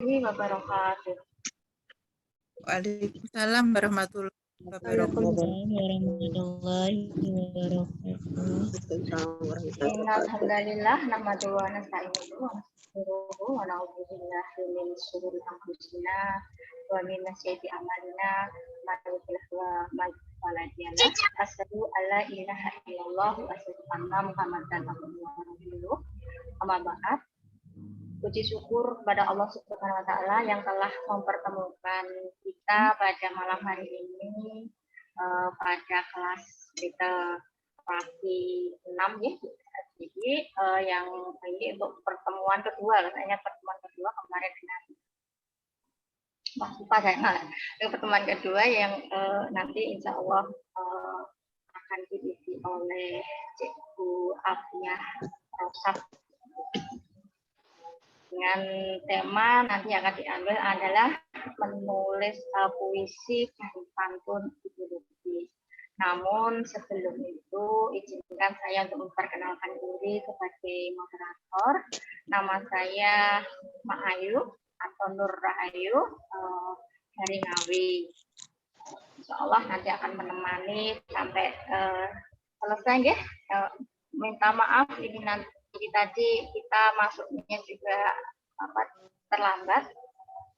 wabarakatuh. Waalaikumsalam warahmatullahi wabarakatuh. warahmatullahi wabarakatuh. Alhamdulillah, nahmaduhu wa nasta'inuhu wa nastaghfiruhu wa na'udzu billahi min syururi anfusina wa min sayyiati a'malina man yahdihillahu fala mudilla lahu asyhadu an la ilaha illallah wa asyhadu anna muhammadan abduhu wa rasuluh. Amma ba'd. Puji syukur kepada Allah Subhanahu wa taala yang telah mempertemukan kita pada malam hari ini pada kelas literasi 6 ya. Jadi yang ini untuk pertemuan kedua, katanya pertemuan kedua kemarin dengan lupa saya. Pertemuan kedua yang nanti insya Allah akan diisi oleh Cikgu Afiah Rosat dengan tema nanti akan diambil adalah menulis puisi dan pantun ideologi. Namun sebelum itu izinkan saya untuk memperkenalkan diri sebagai moderator. Nama saya Mak Ayu atau Nur Rahayu dari Ngawi. Insya Allah nanti akan menemani sampai selesai ya. Minta maaf ini nanti tadi kita masuknya juga terlambat,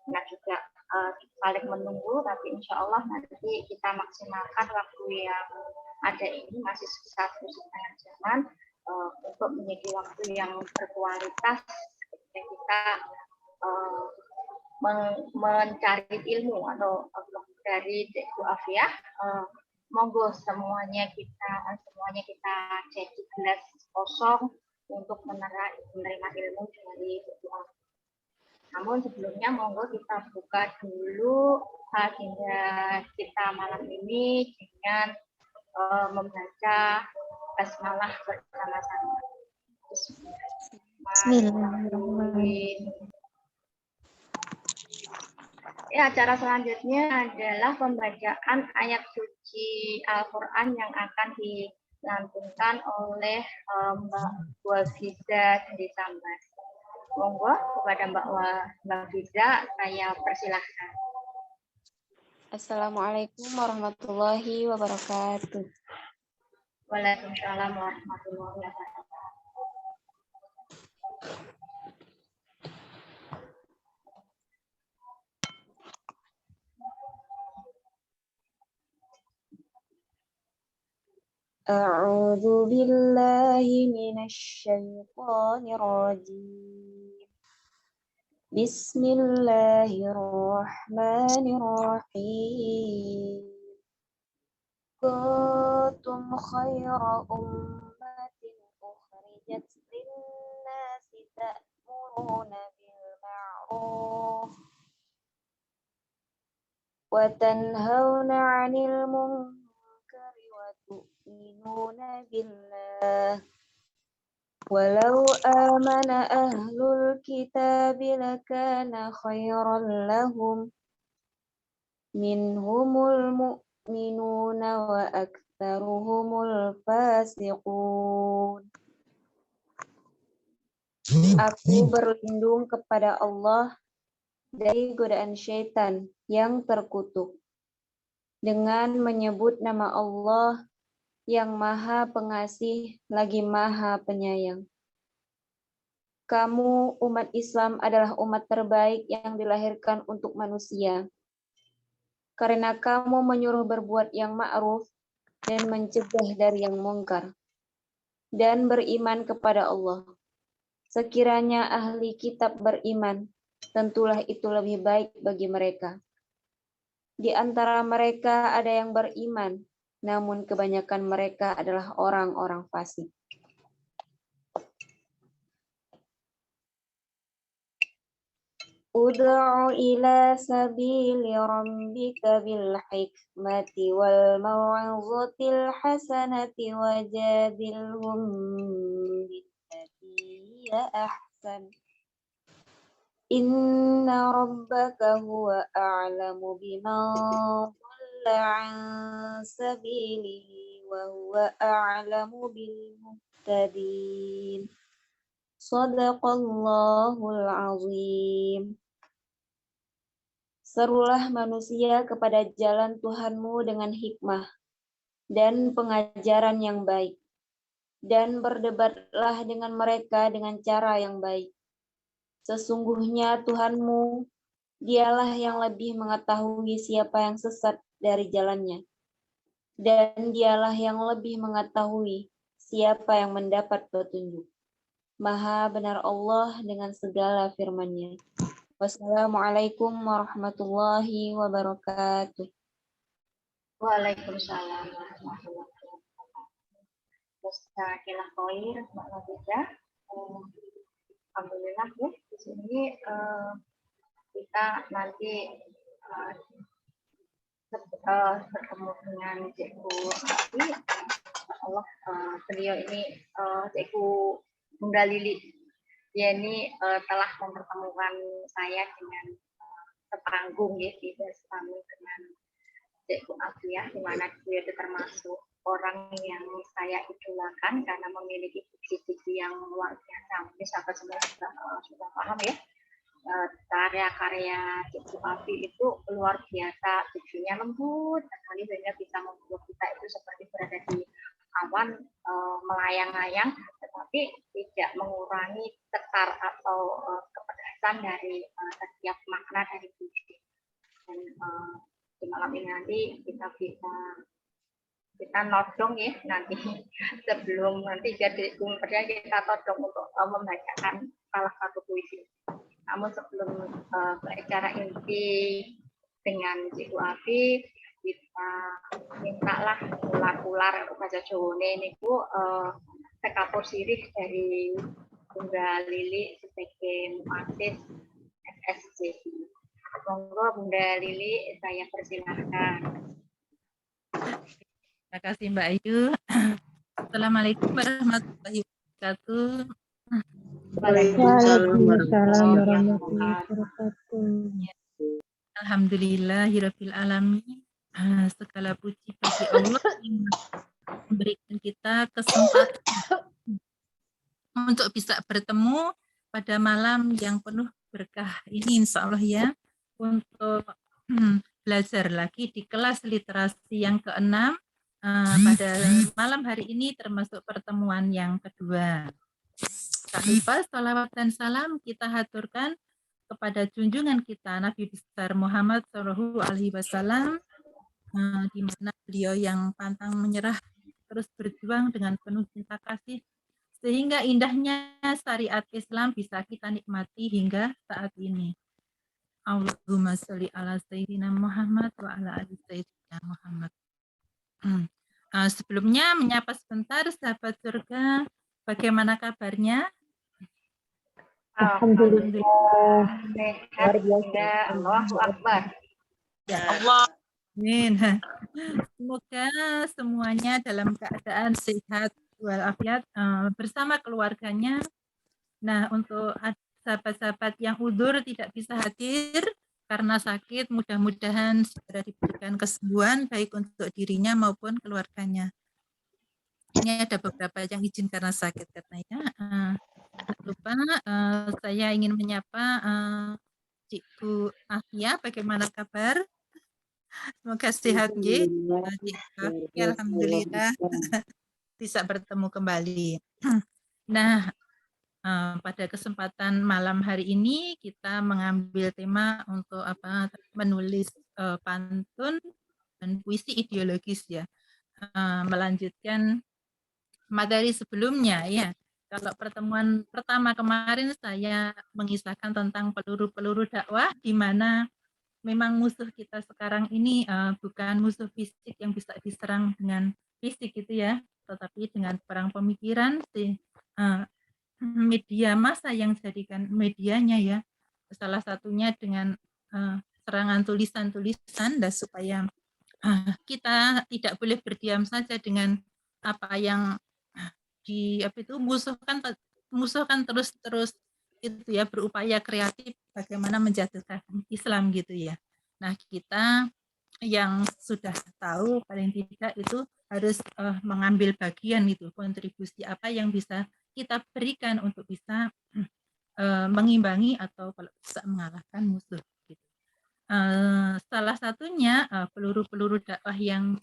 nah juga saling menunggu, tapi insya Allah nanti kita maksimalkan waktu yang ada ini masih 1,5 jam untuk menjadi waktu yang berkualitas ketika kita mencari ilmu atau dari Cikgu Afiah. Monggo semuanya kita jadi gelas kosong untuk menerima ilmu dari Cikgu. Namun sebelumnya monggo kita buka dulu agenda kita malam ini dengan membaca basmalah bersama-sama. Bismillahirrahmanirrahim. Ya, acara selanjutnya adalah pembacaan ayat suci Al-Quran yang akan dilantunkan oleh Mbak Wafiza dari Sambas. Monggo kepada Mbak Fiza, saya persilahkan. Assalamualaikum warahmatullahi wabarakatuh. Waalaikumsalam warahmatullahi wabarakatuh. A'udzu billahi minasy syaithanir rajim. Bismillahirrahmanirrahim. Kuntum khaira ummatin ukhrijat lin-nasi ta'muruna bil ma'ruf wa tanhauna 'anil munkari wa tu'minuna billah. Walau amana ahlul kitabi lakana khairan lahum minhumul mu'minuna wa aktsaruhumul fasiqun. Aku berlindung kepada Allah dari godaan syaitan yang terkutuk dengan menyebut nama Allah yang Maha Pengasih lagi Maha Penyayang. Kamu, umat Islam, adalah umat terbaik yang dilahirkan untuk manusia. Karena kamu menyuruh berbuat yang ma'ruf dan mencegah dari yang mungkar. Dan beriman kepada Allah. Sekiranya ahli kitab beriman, tentulah itu lebih baik bagi mereka. Di antara mereka ada yang beriman, namun kebanyakan mereka adalah orang-orang fasik. Ud'u ila sabili rabbika bil hikmati wal mau'izatil hasanati wajadilhum billati hiya ahsan. Inna rabbaka huwa a'lamu biman dhalla 'an sabilihi wa huwa a'lamu bil muhtadin. Shadaqallahul azim. Serulah manusia kepada jalan Tuhanmu dengan hikmah dan pengajaran yang baik, dan berdebatlah dengan mereka dengan cara yang baik. Sesungguhnya Tuhanmu, dialah yang lebih mengetahui siapa yang sesat dari jalannya, dan dialah yang lebih mengetahui siapa yang mendapat petunjuk. Maha benar Allah dengan segala firman-Nya. Wassalamualaikum warahmatullahi wabarakatuh. Waalaikumsalam warahmatullahi wabarakatuh. Jazakallah khair, Mbak Nabila. Alhamdulillah ya, di sini kita nanti bertemu dengan Cikgu Abi. Allah, beliau ini Cikgu Bunda Lili. Dia ini telah mempertemukan saya dengan sepanggung ya, tidak sepanggung dengan Cikgu Abi ya, di mana dia itu termasuk orang yang saya idolakan karena memiliki diksi-diksi yang luar biasa. Mungkin sahabat semua sudah paham ya. Karya-karya Cikgu Abi itu luar biasa, diksinya lembut sekali sehingga bisa membuat kita itu seperti berada di awan melayang-layang, tetapi tidak mengurangi tetar atau kepedasan dari setiap makna dari puisi. Dan di malam ini nanti kita nodong ya nanti sebelum nanti jadi percaya kita todong untuk membacakan salah satu puisi. Namun sebelum acara inti dengan Cikgu Abi, kita mintalah ular-ular bahasa Jawa ini bu sekapur sirih dari Bunda Lili sebagai muassis FSJ. Monggo Bunda Lili, saya persilahkan. Terima kasih Mbak Ayu. Assalamualaikum warahmatullahi wabarakatuh. Waalaikumsalam warahmatullahi wabarakatuh. Alhamdulillahirabbil alamin. Segala puji bagi Allah yang memberikan kita kesempatan untuk bisa bertemu pada malam yang penuh berkah ini, insya Allah ya, untuk belajar lagi di kelas literasi yang ke-6 pada malam hari ini, termasuk pertemuan yang kedua. Tak lupa salawat dan salam kita haturkan kepada junjungan kita Nabi besar Muhammad SAW, di mana beliau yang pantang menyerah terus berjuang dengan penuh cinta kasih sehingga indahnya syariat Islam bisa kita nikmati hingga saat ini. Allahumma sholli ala sayyidina Muhammad wa ala ali sayyidina Muhammad. Sebelumnya menyapa sebentar sahabat surga, bagaimana kabarnya? Alhamdulillah. Sehat hingga Allahu Akbar. Ya Allah. Amin. Semoga semuanya dalam keadaan sehat walafiat bersama keluarganya. Nah, untuk sahabat-sahabat yang udzur tidak bisa hadir karena sakit, mudah-mudahan segera diberikan kesembuhan baik untuk dirinya maupun keluarganya. Ini ada beberapa yang izin karena sakit katanya. Tak lupa saya ingin menyapa Cikgu Afia, bagaimana kabar? Semoga sehat, Cikgu Afia, alhamdulillah bisa bertemu kembali. Nah, pada kesempatan malam hari ini kita mengambil tema untuk menulis pantun dan puisi ideologis ya, melanjutkan materi sebelumnya ya. Kalau pertemuan pertama kemarin saya mengisahkan tentang peluru-peluru dakwah, di mana memang musuh kita sekarang ini bukan musuh fisik yang bisa diserang dengan fisik gitu ya, tetapi dengan perang pemikiran media massa yang jadikan medianya ya, salah satunya dengan serangan tulisan-tulisan, dan supaya kita tidak boleh berdiam saja dengan apa yang musuhkan terus itu ya, berupaya kreatif bagaimana menjatuhkan Islam gitu ya. Nah, kita yang sudah tahu paling tidak itu harus mengambil bagian itu, kontribusi apa yang bisa kita berikan untuk bisa mengimbangi atau kalau bisa mengalahkan musuh gitu. Salah satunya peluru-peluru dakwah yang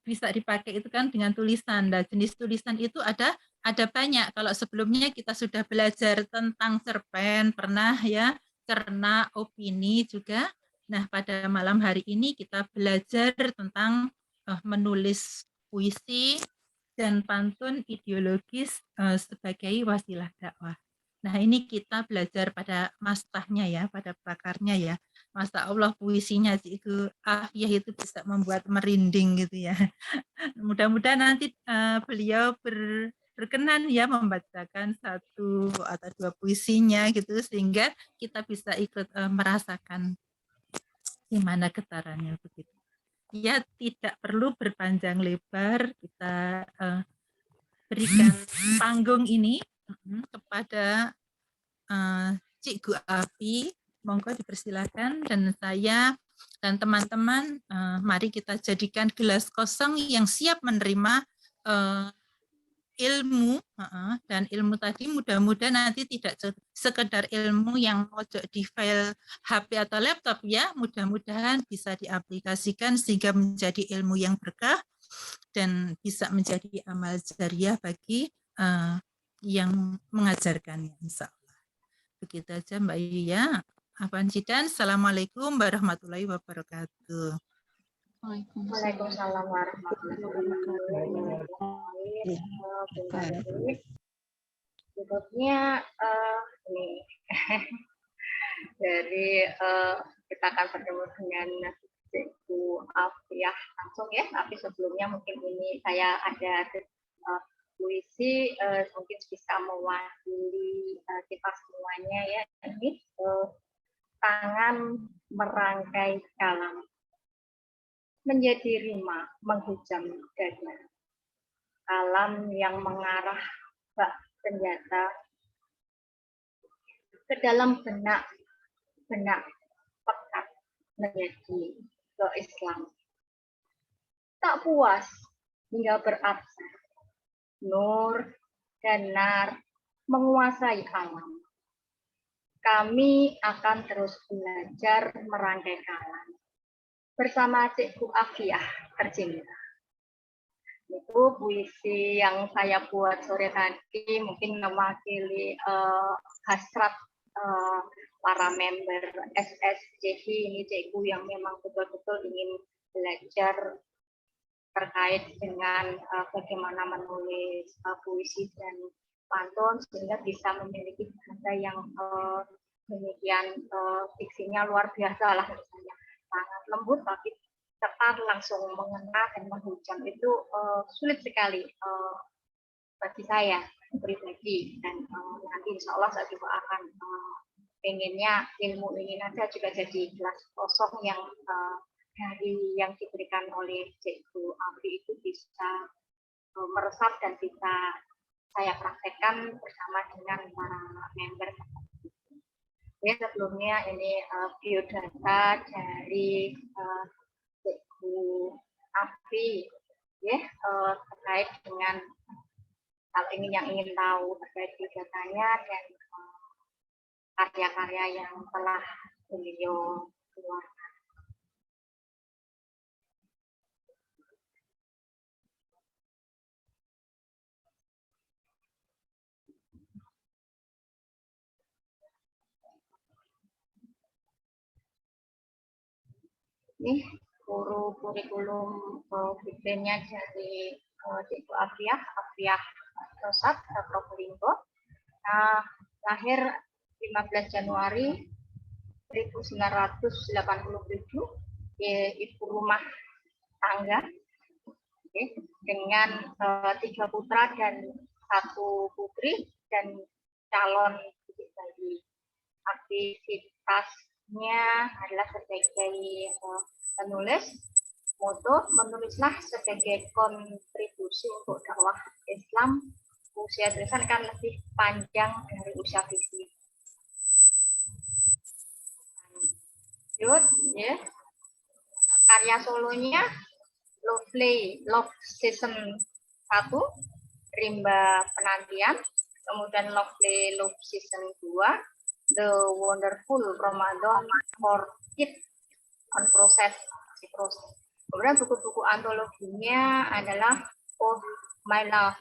bisa dipakai itu kan dengan tulisan. Dan jenis tulisan itu ada banyak. Kalau sebelumnya kita sudah belajar tentang cerpen, pernah ya, cerna, opini juga. Nah, pada malam hari ini kita belajar tentang menulis puisi dan pantun ideologis sebagai wasilah dakwah. Nah, ini kita belajar pada mastahnya ya, pada prakarnya ya. Masya Allah puisinya itu Afiyah itu bisa membuat merinding gitu ya. Mudah-mudahan nanti beliau berkenan ya membacakan satu atau dua puisinya gitu sehingga kita bisa ikut merasakan gimana getarannya begitu. Ya tidak perlu berpanjang lebar, kita berikan panggung ini kepada Cikgu Afi. Monggo dipersilakan, dan saya dan teman-teman mari kita jadikan gelas kosong yang siap menerima ilmu, dan ilmu tadi mudah-mudahan nanti tidak sekedar ilmu yang mojok di file HP atau laptop ya, mudah-mudahan bisa diaplikasikan sehingga menjadi ilmu yang berkah dan bisa menjadi amal jariah bagi yang mengajarkannya, insya Allah. Begitu aja Mbak Yuya. Afanjidan, Assalamualaikum warahmatullahi wabarakatuh. Waalaikumsalam warahmatullahi wabarakatuh. Berikutnya ini dari kita akan bertemu dengan Cikgu Afiyah langsung ya, tapi sebelumnya mungkin ini saya ada puisi mungkin bisa mewakili kita semuanya ya. Ini tangan merangkai kalam menjadi rima menghujam dada, kalam yang mengarah bak senjata ke dalam benak pekat menjadi ke Islam. Tak puas hingga berabsen, nur dan nar menguasai alam. Kami akan terus belajar merangkai kalam bersama Cikgu Afiyah tercinta. Itu puisi yang saya buat sore tadi, mungkin mewakili hasrat para member SSJI ini Cikgu yang memang betul-betul ingin belajar terkait dengan bagaimana menulis puisi dan pantun sehingga bisa memiliki bahasa yang demikian diksinya luar biasa lah misalnya, sangat lembut tapi tepat langsung mengena dan menghujam itu sulit sekali bagi saya pribadi, dan nanti insya Allah saya juga akan pengennya ilmu ini nanti juga jadi gelas kosong yang dari yang diberikan oleh Cikgu Afi itu bisa meresap dan bisa saya praktekkan bersama dengan para member. Ya, sebelumnya ini biodata dari Cikgu Afi ya, terkait dengan kalau yang ingin tahu terkait biodatanya dan karya-karya yang telah beliau keluarkan. Ini kurikulum bikinnya dari Cikgu Afiyah Rosat Probolinggo. Lahir 15 Januari 1987, ibu rumah tangga dengan 3 putra dan 1 putri dan calon bayi. Aktivitasnya adalah sebagai penulis, moto menulislah sebagai kontribusi untuk dakwah Islam. Usia tulisan kan lebih panjang dari usia fisik. Lanjut, ya. Karya solonya Love Season 1, Rimba Penantian, kemudian Love Season 2, The Wonderful Ramadan for Kids on Process. Kemudian buku-buku antologinya adalah Oh My Love,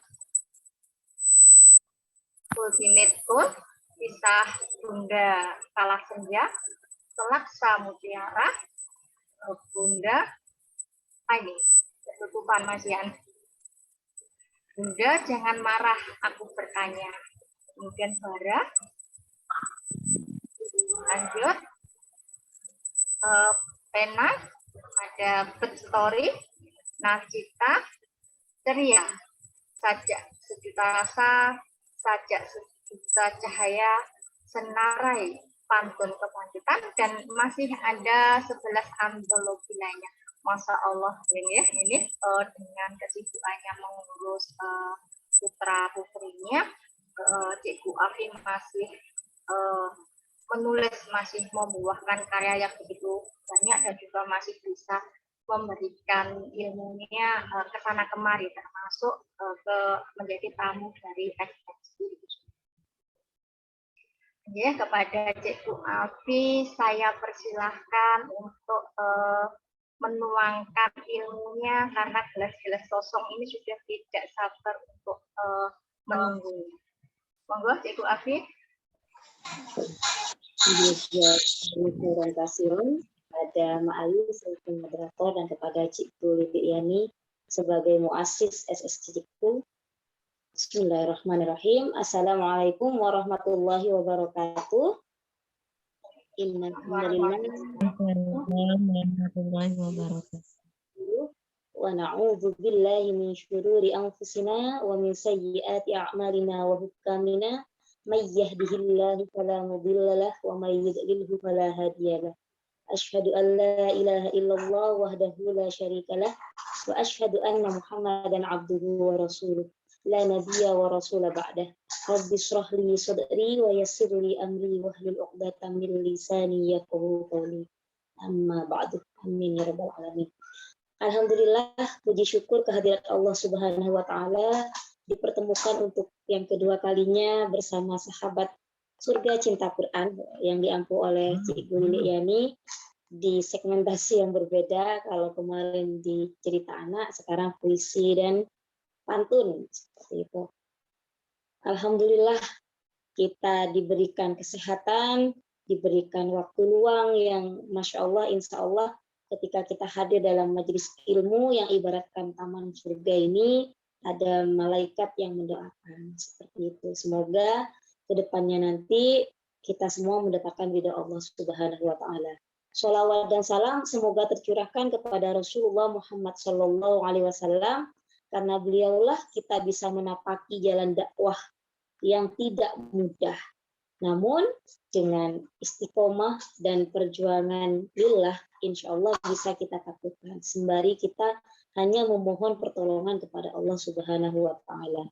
Ultimate Goal, Kisah Bunda Kalah Senja, Kelak Samutiara, Bunda, ini ketutupan Mas Yan. Bunda jangan marah, aku bertanya. Kemudian Bara, lanjut, Pena, ada Bed Story, Nacita, Ceria, Sajak Sejuta Rasa, Sajak Sejuta Cahaya, Senarai, Pantun Kelanjutan, dan masih ada 11 antologi lainnya. Masya Allah, ini dengan kesibukannya mengurus putra-putrinya, Cikgu Afi masih menulis, masih membuahkan karya yang begitu banyak dan juga masih bisa memberikan ilmunya ke sana kemari, termasuk ke menjadi tamu dari eksekusi. Ya, kepada Cikgu Afi saya persilahkan untuk menuangkan ilmunya, karena gelas-gelas kosong ini sudah tidak sabar untuk menunggu. Monggo Cikgu Afi. Terima kasih pada Ma'ayu sebagai moderator dan kepada Cikgu Lidiani sebagai muassis SSCIKU. Bismillahirrahmanirrahim. Assalamualaikum warahmatullahi wabarakatuh. Warahmatullahi wabarakatuh. Wa na'udzu billahi min syururi anfusina wa min sayyiati a'malina wa hukamina. May yahdihillahu fala mudilla lahu wa may yudlilhu fala hadiya lahu. Asyhadu an la ilaha illallah wahdahu la syarika lah wa asyhadu anna Muhammadan abduhu wa rasuluh. La nabiyya wa rasula ba'dah. Rabbi shrah li sadri wa yassir li amri wahlul 'uqdatam min lisani yafqahu qawli. Amma ba'du. Amin ya rabbal alamin. Alhamdulillah, puji syukur kehadirat Allah Subhanahu wa taala dipertemukan untuk yang kedua kalinya bersama sahabat Surga Cinta Quran yang diampu oleh Cikgu Liliani di segmentasi yang berbeda. Kalau kemarin di cerita anak, sekarang puisi dan pantun seperti itu. Alhamdulillah kita diberikan kesehatan, diberikan waktu luang yang Masya Allah, Insya Allah ketika kita hadir dalam majelis ilmu yang ibaratkan taman surga ini, ada malaikat yang mendoakan seperti itu. Semoga kedepannya nanti kita semua mendapatkan ridha Allah Subhanahu wa taala. Sholawat dan salam semoga tercurahkan kepada Rasulullah Muhammad sallallahu alaihi wasallam, karena beliaulah kita bisa menapaki jalan dakwah yang tidak mudah. Namun dengan istiqomah dan perjuangan lillah, insya Allah bisa kita takutkan. Sembari kita hanya memohon pertolongan kepada Allah Subhanahu wa taala.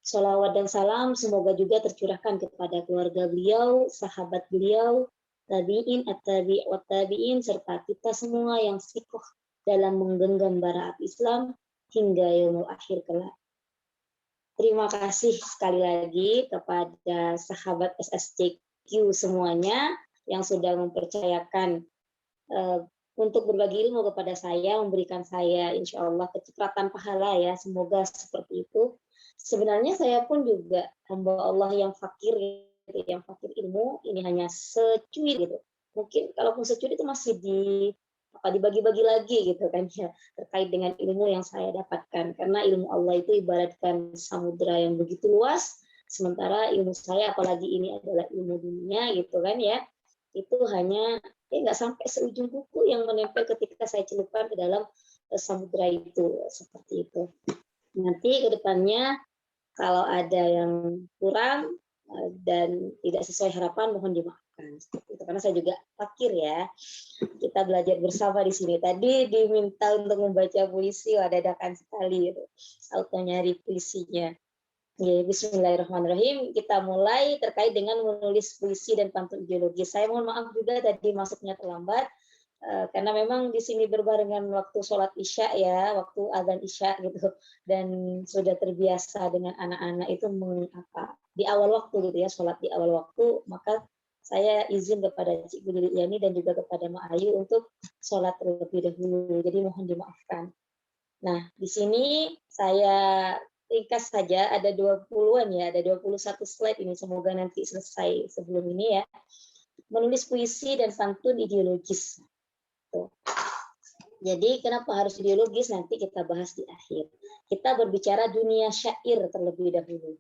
Sholawat dan salam semoga juga tercurahkan kepada keluarga beliau, sahabat beliau, tabi'in, at-tabi' wa tabi'in, serta kita semua yang sikoh dalam menggenggam bara api Islam hingga yaumul akhir kelak. Terima kasih sekali lagi kepada sahabat SSCQ semuanya yang sudah mempercayakan untuk berbagi ilmu kepada saya, memberikan saya insya Allah kecipratan pahala ya, semoga seperti itu. Sebenarnya saya pun juga hamba Allah yang fakir, gitu, yang fakir ilmu, ini hanya secuil gitu. Mungkin kalaupun secuil itu masih dibagi-bagi lagi gitu kan ya, terkait dengan ilmu yang saya dapatkan, karena ilmu Allah itu ibaratkan samudra yang begitu luas, sementara ilmu saya apalagi ini adalah ilmu dunia gitu kan ya, itu hanya nggak sampai seujung kuku yang menempel ketika saya celupkan ke dalam samudra itu, seperti itu. Nanti ke depannya kalau ada yang kurang dan tidak sesuai harapan mohon dimaafkan. Seperti itu. Karena saya juga fakir ya. Kita belajar bersama di sini. Tadi diminta untuk membaca puisi, dadakan sekali gitu. Auto nyari puisinya. Ya, bismillahirrahmanirrahim. Kita mulai terkait dengan menulis puisi dan pantun ideologi. Saya mohon maaf juga tadi masuknya terlambat. Karena memang di sini berbarengan waktu sholat isya ya, waktu azan isya gitu, dan sudah terbiasa dengan anak-anak itu di awal waktu gitu ya, sholat di awal waktu, maka saya izin kepada Cik Bu Liliani dan juga kepada Mak Ayu untuk sholat terlebih dahulu. Jadi mohon dimaafkan. Nah, di sini saya ringkas saja, ada 20-an ya, ada 21 slide ini. Semoga nanti selesai sebelum ini ya. Menulis puisi dan pantun ideologis. Tuh. Jadi kenapa harus ideologis nanti kita bahas di akhir. Kita berbicara dunia syair terlebih dahulu.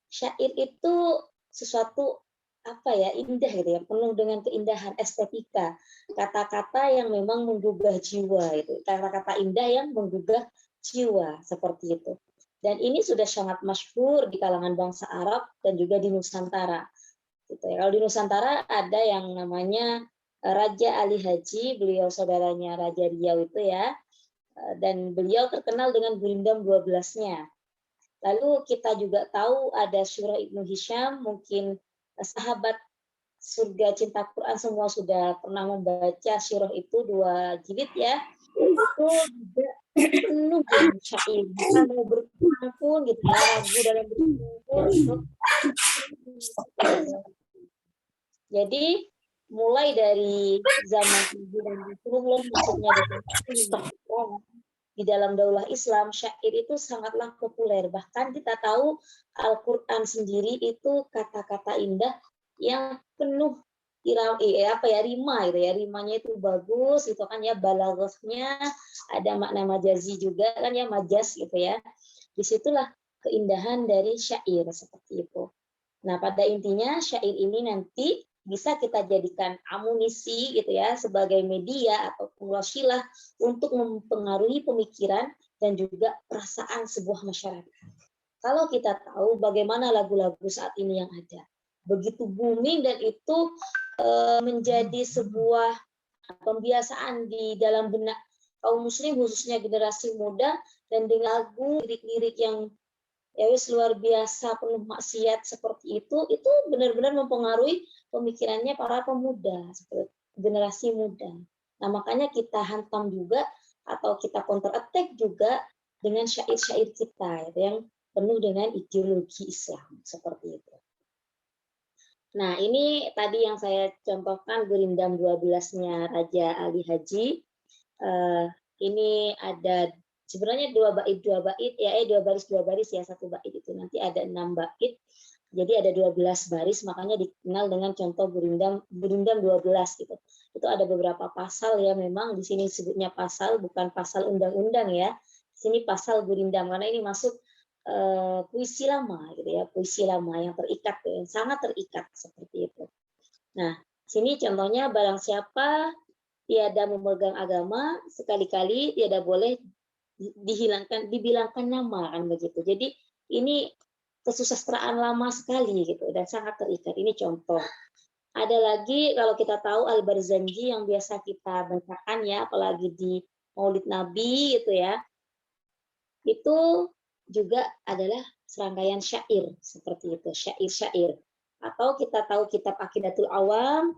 Syair itu sesuatu apa ya, indah gitu ya, penuh dengan keindahan estetika, kata-kata yang memang menggugah jiwa itu, kata-kata indah yang menggugah jiwa seperti itu. Dan ini sudah sangat masyhur di kalangan bangsa Arab dan juga di Nusantara. Gitu ya. Kalau di Nusantara ada yang namanya Raja Ali Haji, beliau saudaranya Raja Riau itu ya, dan beliau terkenal dengan Gurindam 12-nya. Lalu kita juga tahu ada Syurah Ibnu Hisham, mungkin sahabat surga cinta Quran semua sudah pernah membaca Syurah itu 2 jilid ya. Itu juga penuh dengan syair, bukan mau berkumpul pun gitu ya, lagu dalam berkumpul itu. Jadi mulai dari zaman Ibu dan Rasulullah, maksudnya di dalam daulah Islam, syair itu sangatlah populer. Bahkan kita tahu Al-Quran sendiri itu kata-kata indah yang penuh rima gitu ya, rimanya itu bagus gitu kan ya, balaghahnya ada makna majazi juga kan ya, majaz gitu ya. Disitulah keindahan dari syair seperti itu. Nah, pada intinya syair ini nanti bisa kita jadikan amunisi gitu ya, sebagai media atau wasilah untuk mempengaruhi pemikiran dan juga perasaan sebuah masyarakat. Kalau kita tahu bagaimana lagu-lagu saat ini yang ada, begitu booming dan itu menjadi sebuah pembiasaan di dalam benak kaum muslim khususnya generasi muda, dan dengan lagu lirik-lirik yang ya wis luar biasa penuh maksiat seperti itu benar-benar mempengaruhi pemikirannya para pemuda, seperti generasi muda. Nah, makanya kita hantam juga atau kita counter attack juga dengan syair-syair kita yang penuh dengan ideologi Islam seperti itu. Nah, ini tadi yang saya contohkan Gurindam 12-nya Raja Ali Haji. Ini ada sebenarnya 2 bait ya, 2 baris ya, 1 bait itu nanti ada 6 bait. Jadi ada 12 baris, makanya dikenal dengan contoh Gurindam 12 gitu. Itu ada beberapa pasal ya, memang di sini sebutnya pasal, bukan pasal undang-undang ya. Di sini pasal Gurindam karena ini masuk puisi lama gitu ya, puisi lama yang terikat, yang sangat terikat seperti itu. Nah, sini contohnya barang siapa tiada memegang agama, sekali-kali tiada boleh dibilangkan nama kan begitu. Jadi ini kesusastraan lama sekali gitu dan sangat terikat. Ini contoh. Ada lagi kalau kita tahu Al-Barzanji yang biasa kita bacakan ya, apalagi di Maulid Nabi gitu ya. Itu juga adalah serangkaian syair seperti itu, syair-syair. Atau kita tahu kitab Aqidatul Awam,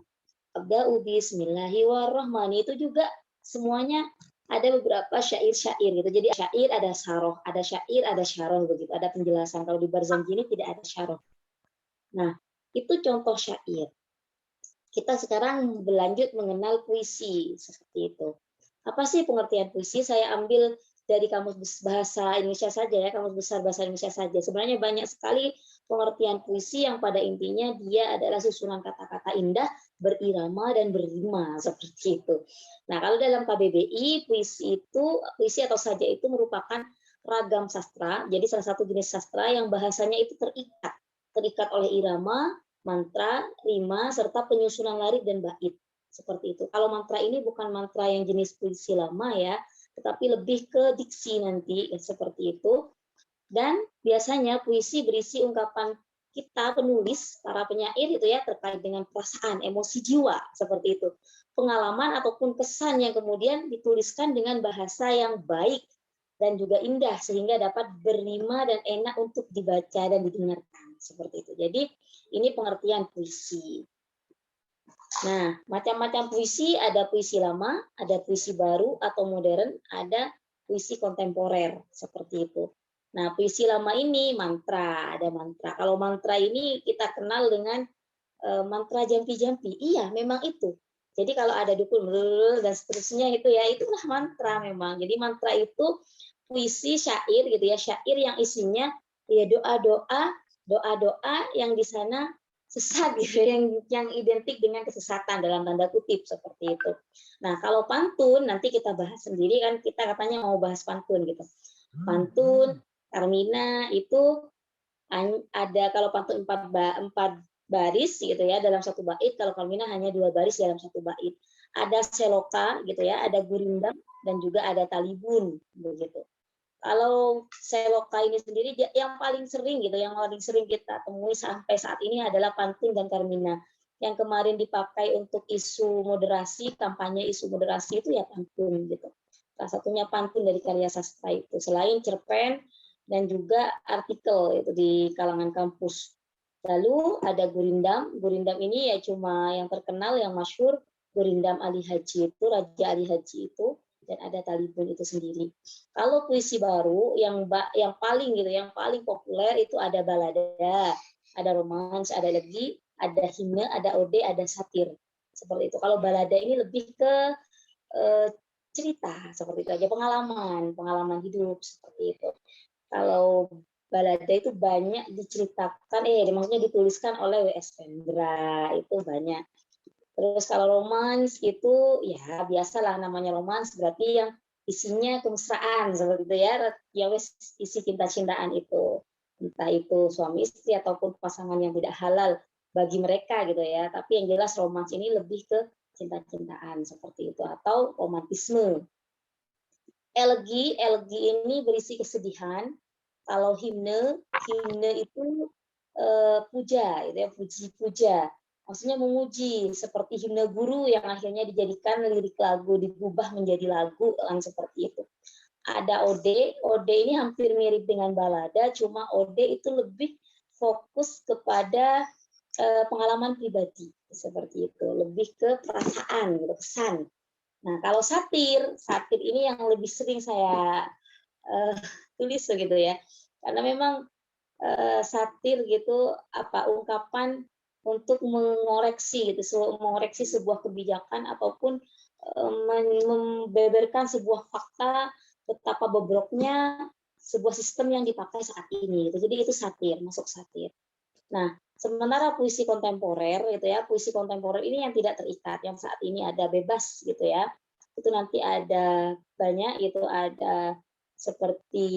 Abda'u Bismillahirrahmanirrahim, itu juga semuanya ada beberapa syair-syair gitu. Jadi syair ada saroh, ada syair, ada syaroh begitu, ada penjelasan. Kalau di Barzanji ini tidak ada syaroh. Nah, itu contoh syair. Kita sekarang berlanjut mengenal puisi seperti itu. Apa sih pengertian puisi? Saya ambil dari Kamus Bahasa Indonesia saja ya, Kamus Besar Bahasa Indonesia saja. Sebenarnya banyak sekali pengertian puisi yang pada intinya dia adalah susunan kata-kata indah, berirama dan berrima seperti itu. Nah, kalau dalam KBBI puisi atau saja itu merupakan ragam sastra. Jadi salah satu jenis sastra yang bahasanya itu terikat oleh irama, mantra, rima serta penyusunan larik dan bait seperti itu. Kalau mantra ini bukan mantra yang jenis puisi lama ya, tetapi lebih ke diksi nanti ya, seperti itu. Dan biasanya puisi berisi ungkapan kita penulis, para penyair itu ya, terkait dengan perasaan, emosi jiwa seperti itu. Pengalaman ataupun kesan yang kemudian dituliskan dengan bahasa yang baik dan juga indah sehingga dapat berrima dan enak untuk dibaca dan didengarkan seperti itu. Jadi ini pengertian puisi. Nah, macam-macam puisi, ada puisi lama, ada puisi baru atau modern, ada puisi kontemporer seperti itu. Nah, puisi lama ini mantra, ada mantra. Kalau mantra ini kita kenal dengan mantra jampi-jampi. Iya, memang itu. Jadi kalau ada dukun dan seterusnya itu ya, itulah mantra memang. Jadi mantra itu puisi syair gitu ya, syair yang isinya ya doa-doa yang di sana sesat gitu, yang identik dengan kesesatan dalam tanda kutip seperti itu. Nah, kalau pantun nanti kita bahas sendiri kan, kita katanya mau bahas pantun gitu. Pantun, Karmina itu ada, kalau pantun 4 baris gitu ya dalam satu bait, kalau Karmina hanya 2 baris dalam satu bait. Ada seloka gitu ya, ada gurindam dan juga ada talibun begitu. Kalau seloka ini sendiri yang paling sering gitu, yang paling sering kita temui sampai saat ini adalah pantun dan Karmina. Yang kemarin dipakai untuk isu moderasi, kampanye isu moderasi itu ya pantun gitu. Salah satunya pantun dari karya sastra itu, selain cerpen dan juga artikel itu di kalangan kampus. Lalu ada gurindam. Gurindam ini ya cuma yang terkenal, yang masyhur, Gurindam Ali Haji itu, Raja Ali Haji itu, dan ada Talibun itu sendiri. Kalau puisi baru yang paling gitu, yang paling populer itu ada balada, ada romans, ada legi, ada himne, ada ode, ada satir. Seperti itu. Kalau balada ini lebih ke cerita seperti itu aja, pengalaman hidup seperti itu. Kalau balada itu banyak diceritakan, maksudnya dituliskan oleh W.S. Pendra, itu banyak. Terus kalau romans itu ya biasalah, namanya romans berarti yang isinya kemesraan seperti itu ya, ya wes isi cinta-cintaan itu, entah itu suami istri ataupun pasangan yang tidak halal bagi mereka gitu ya. Tapi yang jelas romans ini lebih ke cinta-cintaan seperti itu, atau romantisme. Elegi ini berisi kesedihan. Kalau himne itu puja, gitu ya, puji-puja. Maksudnya memuji, seperti himne guru yang akhirnya dijadikan lirik lagu, diubah menjadi lagu, kan seperti itu. Ada ode ini hampir mirip dengan balada, cuma ode itu lebih fokus kepada pengalaman pribadi, seperti itu, lebih ke perasaan, gitu, kesan. Nah, kalau satir ini yang lebih sering saya tulis begitu ya, karena memang satir gitu ungkapan untuk mengoreksi sebuah kebijakan ataupun membeberkan sebuah fakta betapa bobroknya sebuah sistem yang dipakai saat ini gitu. Jadi itu satir, masuk satir. Nah, sementara puisi kontemporer gitu ya, puisi kontemporer ini yang tidak terikat, yang saat ini ada bebas gitu ya. Itu nanti ada banyak gitu, ada seperti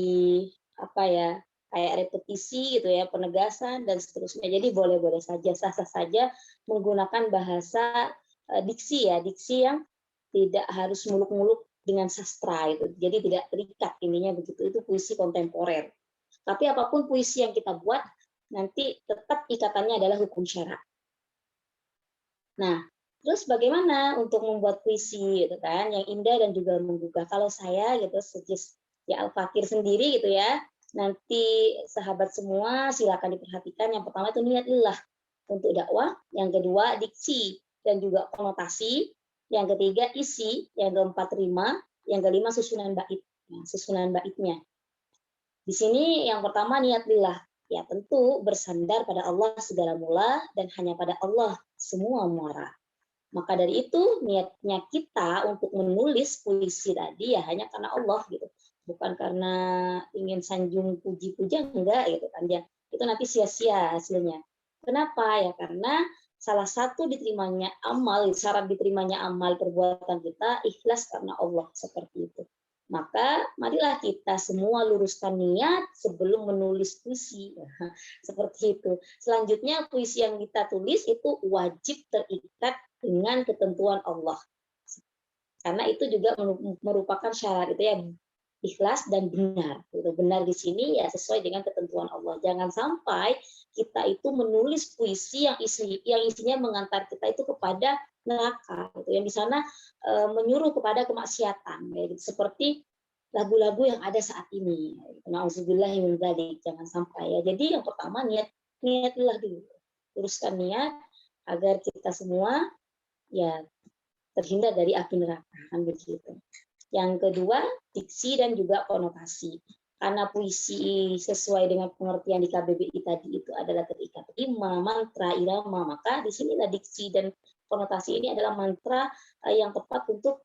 kayak repetisi gitu ya, penegasan dan seterusnya. Jadi boleh-boleh saja, sah-sah saja menggunakan bahasa diksi yang tidak harus muluk-muluk dengan sastra itu. Jadi tidak terikat, ininya begitu. Itu puisi kontemporer. Tapi apapun puisi yang kita buat, nanti tetap ikatannya adalah hukum syara. Nah, terus bagaimana untuk membuat puisi gitu kan, yang indah dan juga menggugah? Kalau saya gitu, ya Al-Fakir sendiri gitu ya, nanti sahabat semua silakan diperhatikan. Yang pertama itu niat lillah untuk dakwah, yang kedua diksi dan juga konotasi, yang ketiga isi, yang keempat rima, yang kelima susunan bait. Nah, susunan baitnya. Di sini yang pertama niat lillah, ya tentu bersandar pada Allah segala mula dan hanya pada Allah semua muara. Maka dari itu niatnya kita untuk menulis puisi tadi ya hanya karena Allah gitu. Bukan karena ingin sanjung puji-puja, enggak gitu kan ya. Itu nanti sia-sia hasilnya. Kenapa? Ya karena salah satu diterimanya amal, syarat diterimanya amal perbuatan kita ikhlas karena Allah, seperti itu. Maka marilah kita semua luruskan niat sebelum menulis puisi. Seperti itu. Selanjutnya puisi yang kita tulis itu wajib terikat dengan ketentuan Allah. Karena itu juga merupakan syarat itu ya, ikhlas dan benar. Benar di sini ya sesuai dengan ketentuan Allah. Jangan sampai kita itu menulis puisi yang isinya mengantar kita itu kepada neraka, gitu. Yang di sana menyuruh kepada kemaksiatan, gitu. Seperti lagu-lagu yang ada saat ini. Nauzubillahi min dzalik, jangan sampai ya. Jadi yang pertama niatlah dulu. Luruskan niat agar kita semua ya terhindar dari api neraka, kan begitu. Yang kedua, diksi dan juga konotasi. karena puisi sesuai dengan pengertian di KBBI tadi itu adalah terikat rima, mantra, irama, maka di sinilah diksi dan konotasi ini adalah mantra yang tepat untuk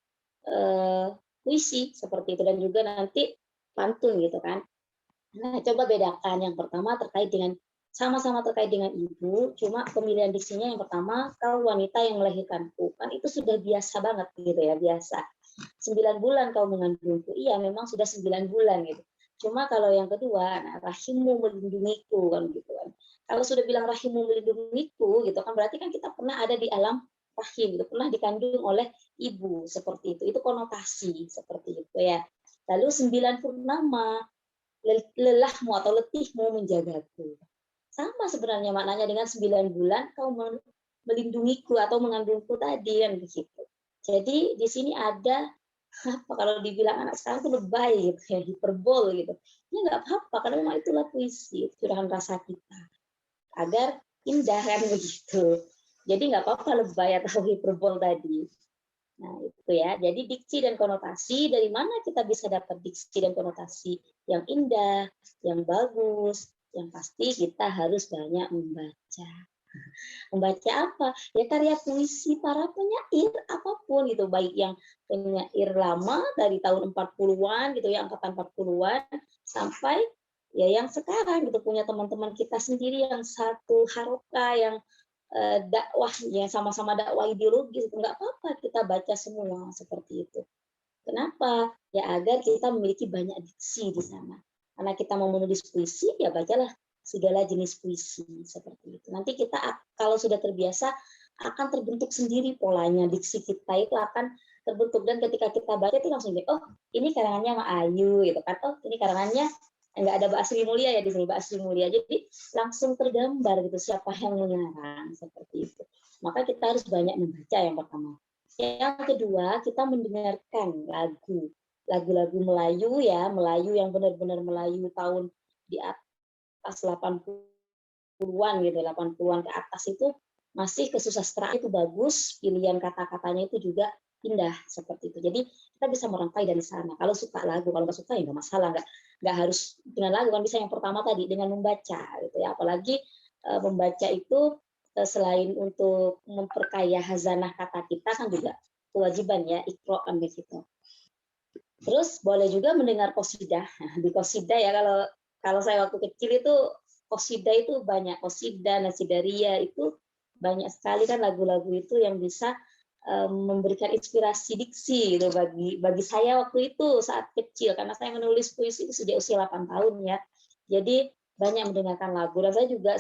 puisi seperti itu, dan juga nanti pantun gitu kan. Nah, coba bedakan. Yang pertama terkait dengan sama-sama terkait dengan ibu, cuma pemilihan diksinya yang pertama, kau wanita yang melahirkanku, kan itu sudah biasa banget gitu ya, biasa. 9 bulan kau mengandungku, iya memang sudah 9 bulan gitu. Cuma kalau yang kedua, nah, rahimmu melindungiku kan gitu kan. Kalau sudah bilang rahimmu melindungiku gitu kan, berarti kan kita pernah ada di alam rahim gitu, pernah dikandung oleh ibu seperti itu. Itu konotasi seperti itu ya. Lalu 9 purnama, lelahmu atau letihmu menjagaku. Sama sebenarnya maknanya dengan 9 bulan kau melindungiku atau mengandungku tadi kan begitu. Jadi di sini ada apa, kalau dibilang anak sekarang itu lebay gitu ya, hiperbol gitu. Ya nggak apa-apa, karena memang itulah puisi, curahan rasa kita. Agar indah kan begitu. Jadi nggak apa-apa lebay atau hiperbol tadi. Nah itu ya, jadi diksi dan konotasi, dari mana kita bisa dapat diksi dan konotasi yang indah, yang bagus, yang pasti kita harus banyak membaca. Membaca apa? Ya karya puisi para penyair apapun gitu, baik yang penyair lama dari tahun 40-an gitu ya, angkatan 40-an, sampai ya yang sekarang gitu, punya teman-teman kita sendiri yang satu haroka, yang dakwah, yang sama-sama dakwah ideologis, nggak apa-apa kita baca semua seperti itu. Kenapa? Ya agar kita memiliki banyak diksi di sana. Karena kita mau menulis puisi, ya bacalah segala jenis puisi seperti itu. Nanti kita kalau sudah terbiasa akan terbentuk sendiri polanya, diksi kita itu akan terbentuk, dan ketika kita baca itu langsung oh ini karangannya Mak Ayu gitu kan, oh ini karangannya nggak ada Mbak Sri Mulia ya di sini, Mbak Sri Mulia, jadi langsung tergambar gitu siapa yang mengarang seperti itu. Maka kita harus banyak membaca yang pertama. Yang kedua, kita mendengarkan lagu-lagu Melayu ya, Melayu yang benar-benar Melayu tahun di atas 80-an gitu, 80-an ke atas itu masih kesusastraan itu bagus, pilihan kata-katanya itu juga indah seperti itu. Jadi kita bisa merangkai dari sana. Kalau suka lagu, kalau nggak suka ya nggak masalah, nggak harus dengan lagu kan, bisa yang pertama tadi dengan membaca gitu ya. Apalagi membaca itu selain untuk memperkaya hazanah kata kita kan juga kewajiban ya, iqra kan begitu. Terus boleh juga mendengar qasidah. Di qasidah ya, kalau saya waktu kecil itu qasidah itu banyak, qasidah, nasidaria itu banyak sekali kan lagu-lagu itu yang bisa memberikan inspirasi diksi gitu bagi saya waktu itu saat kecil, karena saya menulis puisi itu sejak usia 8 tahun ya. Jadi banyak mendengarkan lagu, dan saya juga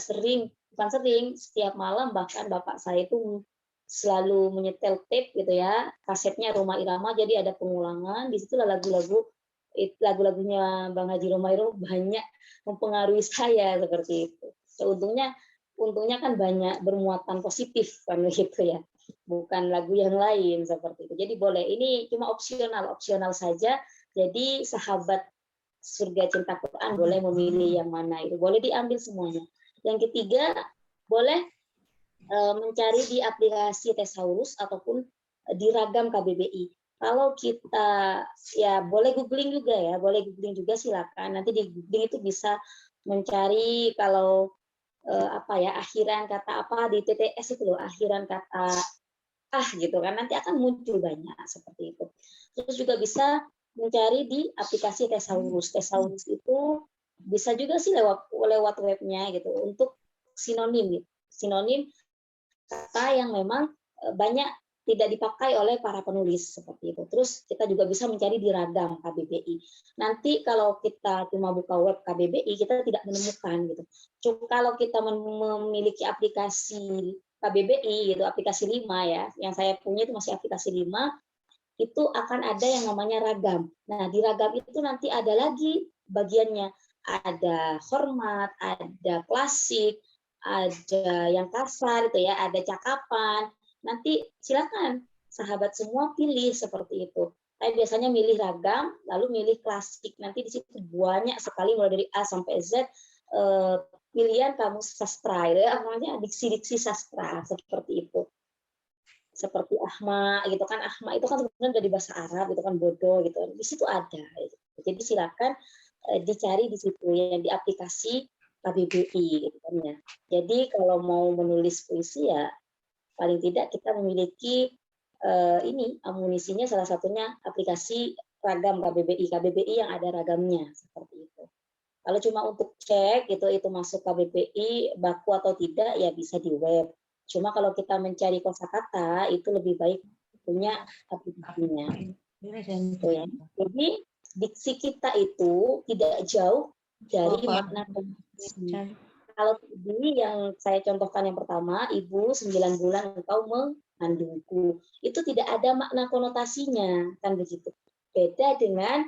bukan sering, setiap malam bahkan bapak saya itu selalu menyetel tape gitu ya, kasetnya Rhoma Irama, jadi ada pengulangan, di situlah lagu-lagunya Bang Haji Rhoma Irama banyak mempengaruhi saya seperti itu. So, untungnya kan banyak bermuatan positif kan begitu ya, bukan lagu yang lain seperti itu. Jadi boleh, ini cuma opsional saja. Jadi sahabat surga cinta Quran boleh memilih yang mana, itu boleh diambil semuanya. Yang ketiga, boleh mencari di aplikasi Thesaurus ataupun di ragam KBBI. Kalau kita ya boleh googling juga silakan. Nanti di googling itu bisa mencari kalau akhiran kata apa di TTS itu loh, akhiran kata gitu kan, nanti akan muncul banyak seperti itu. Terus juga bisa mencari di aplikasi Thesaurus. Thesaurus itu bisa juga sih lewat webnya gitu, untuk sinonim kata yang memang banyak tidak dipakai oleh para penulis seperti itu. Terus kita juga bisa mencari di ragam KBBI. Nanti kalau kita cuma buka web KBBI, kita tidak menemukan gitu. Cuma kalau kita memiliki aplikasi KBBI gitu, aplikasi 5 ya, yang saya punya itu masih aplikasi 5, itu akan ada yang namanya ragam. Nah, di ragam itu nanti ada lagi bagiannya, ada hormat, ada klasik, ada yang kasar itu ya, ada cakapan. Nanti silakan sahabat semua pilih seperti itu. Saya biasanya milih ragam, lalu milih klasik. Nanti di situ banyak sekali mulai dari A sampai Z pilihan kamus sastra, ya, namanya diksi-diksi sastra seperti itu. Seperti ahma gitu kan, ahma itu kan sebenarnya dari bahasa Arab itu kan bodoh gitu. Di situ ada. Gitu. Jadi silakan dicari di situ yang di aplikasi KBBI gitu kan ya. Jadi kalau mau menulis puisi ya paling tidak kita memiliki ini amunisinya, salah satunya aplikasi ragam KBBI yang ada ragamnya seperti itu. Kalau cuma untuk cek gitu itu masuk KBBI baku atau tidak ya bisa di web. Cuma kalau kita mencari kosakata itu lebih baik punya aplikasinya. Gitu ya. Jadi diksi kita itu tidak jauh dari makna puisi. Kalau tadi yang saya contohkan yang pertama, Ibu 9 bulan engkau mengandungku, itu tidak ada makna konotasinya, kan begitu. Beda dengan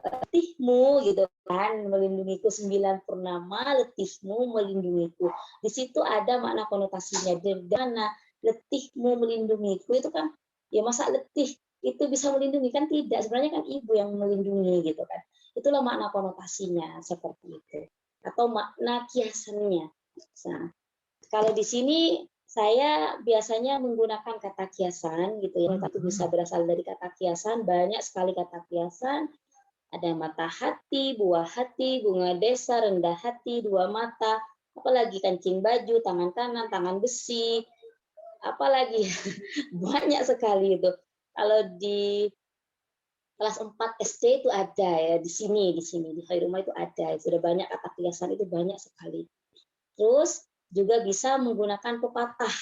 letihmu gitu kan, melindungiku 9 purnama, letihmu melindungiku. Di situ ada makna konotasinya. Di mana letihmu melindungiku itu kan, ya masa letih itu bisa melindungi kan tidak, sebenarnya kan ibu yang melindungi gitu kan. Itulah makna konotasinya seperti itu. Atau makna kiasannya. Nah, kalau di sini saya biasanya menggunakan kata kiasan gitu ya, tapi bisa berasal dari kata kiasan, banyak sekali kata kiasan. Ada mata hati, buah hati, bunga desa, rendah hati, dua mata, apalagi kancing baju, tangan kanan, tangan besi, apalagi banyak sekali itu. Kalau di kelas 4 SD itu ada ya, di sini di Khairumah itu ada, sudah banyak kata kiasan itu banyak sekali. Terus juga bisa menggunakan pepatah.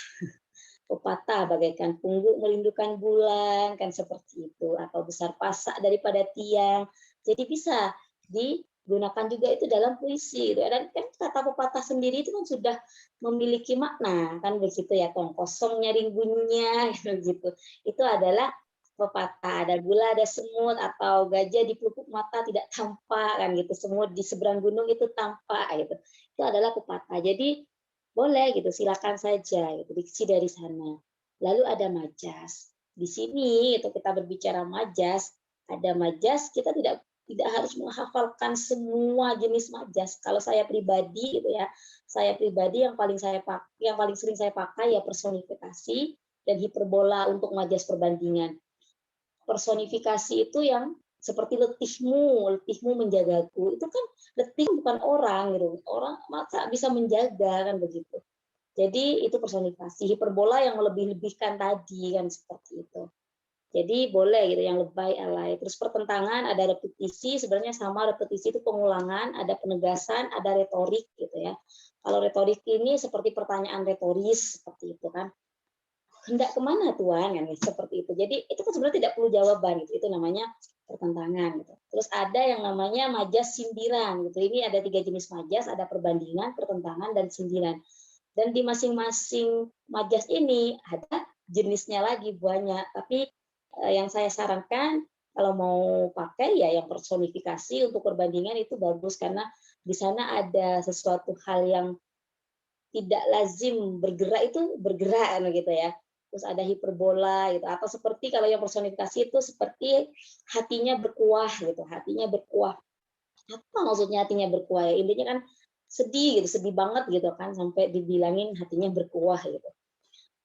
Pepatah bagaikan pungguk merindukan bulan kan seperti itu, atau besar pasak daripada tiang. Jadi bisa digunakan juga itu dalam puisi. Dan kan kata pepatah sendiri itu kan sudah memiliki makna kan begitu ya, tong kosong nyaring bunyinya gitu. Itu adalah pepatah. Ada gula, ada semut, atau gajah di pelupuk mata tidak tampak kan gitu. Semut di seberang gunung itu tampak gitu. Itu adalah pepatah. Jadi boleh gitu, silakan saja gitu, diksi dari sana. Lalu ada majas. Di sini itu kita berbicara majas, ada majas kita tidak harus menghafalkan semua jenis majas. Kalau saya pribadi gitu ya, saya pribadi yang paling sering saya pakai ya personifikasi dan hiperbola untuk majas perbandingan. Personifikasi itu yang seperti letihmu menjagaku, itu kan letih bukan orang gitu, orang masa bisa menjaga kan begitu. Jadi itu personifikasi. Hiperbola yang melebih-lebihkan tadi kan seperti itu. Jadi boleh gitu yang lebay alay. Terus pertentangan ada repetisi, sebenarnya sama, repetisi itu pengulangan, ada penegasan, ada retorik gitu ya. Kalau retorik ini seperti pertanyaan retoris seperti itu kan. Hendak kemana Tuhan kan seperti itu. Jadi itu kan sebenarnya tidak perlu jawaban gitu. Itu namanya pertentangan gitu. Terus ada yang namanya majas sindiran gitu. Ini ada 3 jenis majas, ada perbandingan, pertentangan, dan sindiran. Dan di masing-masing majas ini ada jenisnya lagi banyak. Tapi yang saya sarankan kalau mau pakai ya yang personifikasi untuk perbandingan itu bagus karena di sana ada sesuatu hal yang tidak lazim bergerak itu bergerak gitu ya. Terus ada hiperbola gitu, atau seperti kalau yang personifikasi itu seperti hatinya berkuah gitu, hatinya berkuah. Apa maksudnya hatinya berkuah ya? Intinya kan sedih gitu, sedih banget gitu kan sampai dibilangin hatinya berkuah gitu.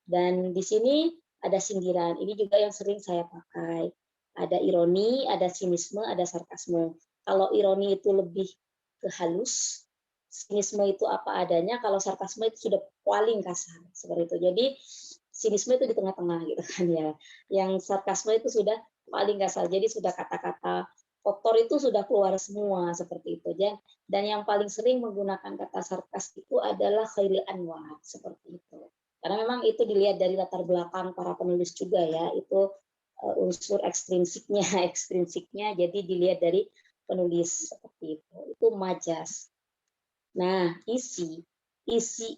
Dan di sini ada sindiran. Ini juga yang sering saya pakai. Ada ironi, ada sinisme, ada sarkasme. Kalau ironi itu lebih ke halus, sinisme itu apa adanya, kalau sarkasme itu sudah paling kasar seperti itu. Jadi sinisme itu di tengah-tengah gitu kan ya. Yang sarkasme itu sudah paling kasar. Jadi sudah kata-kata kotor itu sudah keluar semua seperti itu. Dan yang paling sering menggunakan kata sarkas itu adalah khairil anwar seperti itu. Karena memang itu dilihat dari latar belakang para penulis juga ya. Itu unsur ekstrinsiknya jadi dilihat dari penulis seperti itu. Itu majas. Nah, isi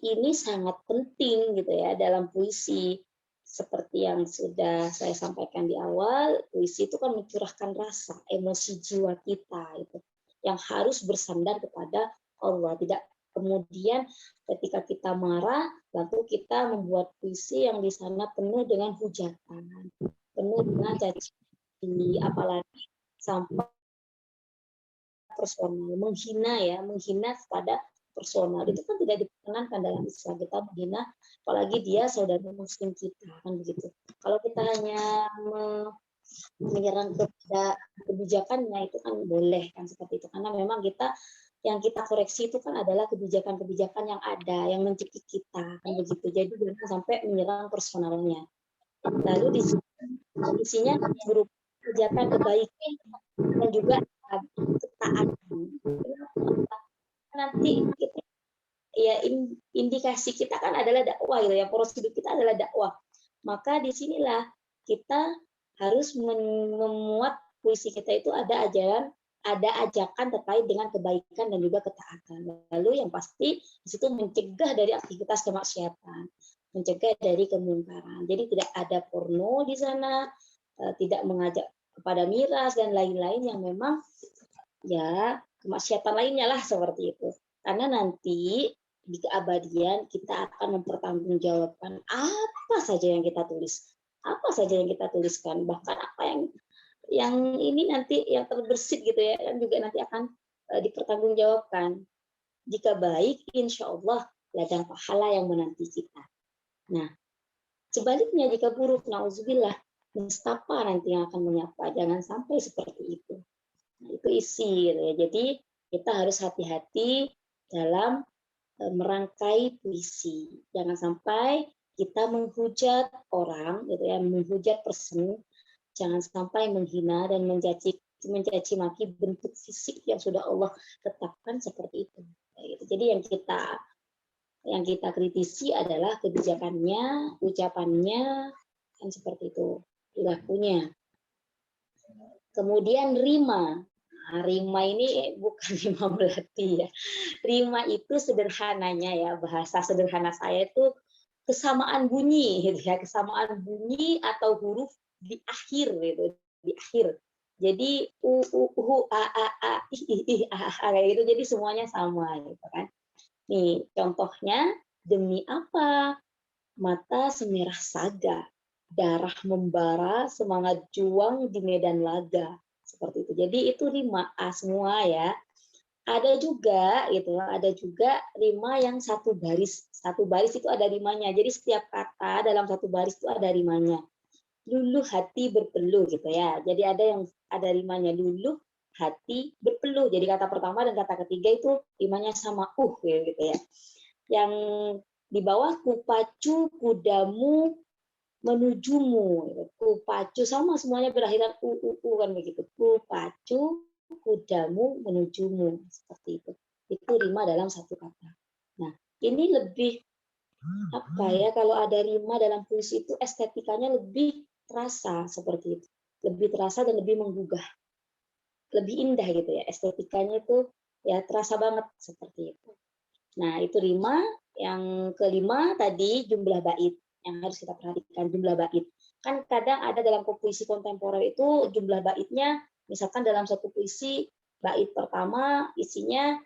ini sangat penting gitu ya dalam puisi. Seperti yang sudah saya sampaikan di awal, puisi itu kan mencurahkan rasa, emosi jiwa kita itu yang harus bersandar kepada Allah. Tidak kemudian ketika kita marah, lalu kita membuat puisi yang di sana penuh dengan hujatan, penuh dengan caci, apalagi sampai personal, menghina kepada personal itu kan tidak diperkenankan dalam Islam. Kita menghina apalagi dia saudara muslim kita kan begitu. Kalau kita hanya menyerang kepada kebijakannya itu kan boleh kan seperti itu, karena memang yang kita koreksi itu kan adalah kebijakan-kebijakan yang ada yang mencekik kita kan begitu, jadi jangan sampai menyerang personalnya. Lalu di isinya berupa kebijakan kebaikan dan juga ketaatan. Nanti kita, ya indikasi kita kan adalah dakwah gitu ya, poros hidup kita adalah dakwah. Maka disinilah kita harus memuat puisi kita itu ada ajakan terkait dengan kebaikan dan juga ketaatan. Lalu yang pasti di situ mencegah dari aktivitas kemaksiatan, mencegah dari kemungkaran. Jadi tidak ada porno di sana, tidak mengajak kepada miras dan lain-lain yang memang ya kemaksiatan lainnya lah seperti itu. Karena nanti di keabadian kita akan mempertanggungjawabkan apa saja yang kita tulis, apa saja yang kita tuliskan, bahkan apa yang ini nanti yang terbersit gitu ya, kan juga nanti akan dipertanggungjawabkan. Jika baik, insya Allah ladang pahala yang menanti kita. Nah, sebaliknya jika buruk, nauzubillah, nestapa nanti yang akan menyapa. Jangan sampai seperti itu. Nah, itu isi gitu ya. Jadi kita harus hati-hati dalam merangkai puisi. Jangan sampai kita menghujat orang, gitu ya, menghujat person. Jangan sampai menghina dan mencaci maki bentuk fisik yang sudah Allah tetapkan seperti itu. Jadi yang kita kritisi adalah kebijakannya, ucapannya, kan seperti itu, perilakunya. Kemudian rima. Nah, rima ini bukan rima melati ya. Rima itu sederhananya ya, bahasa sederhana saya itu kesamaan bunyi gitu ya, kesamaan bunyi atau huruf di akhir gitu, di akhir. Jadi kayak gitu, jadi semuanya sama gitu kan. Nih contohnya, demi apa mata semerah saga, darah membara, semangat juang di medan laga, seperti itu. Jadi itu rima semua ya. Ada juga rima yang satu baris itu ada rimanya. Jadi setiap kata dalam satu baris itu ada rimanya. Luluh hati berpeluh gitu ya. Jadi ada rimanya, luluh hati berpeluh. Jadi kata pertama dan kata ketiga itu rimanya sama gitu ya. Yang di bawah kupacu kudamu menujumu. Kupacu sama semuanya berakhiran kan begitu. Kupacu kudamu menujumu, seperti itu. Itu rima dalam satu kata. Nah, ini lebih apa ya, kalau ada rima dalam puisi itu estetikanya lebih terasa seperti itu. Lebih terasa dan lebih menggugah. Lebih indah gitu ya. Estetikanya itu ya terasa banget seperti itu. Nah, itu rima. Yang kelima tadi jumlah bait yang harus kita perhatikan, jumlah bait. Kan kadang ada dalam puisi kontemporer itu jumlah baitnya, misalkan dalam satu puisi bait pertama isinya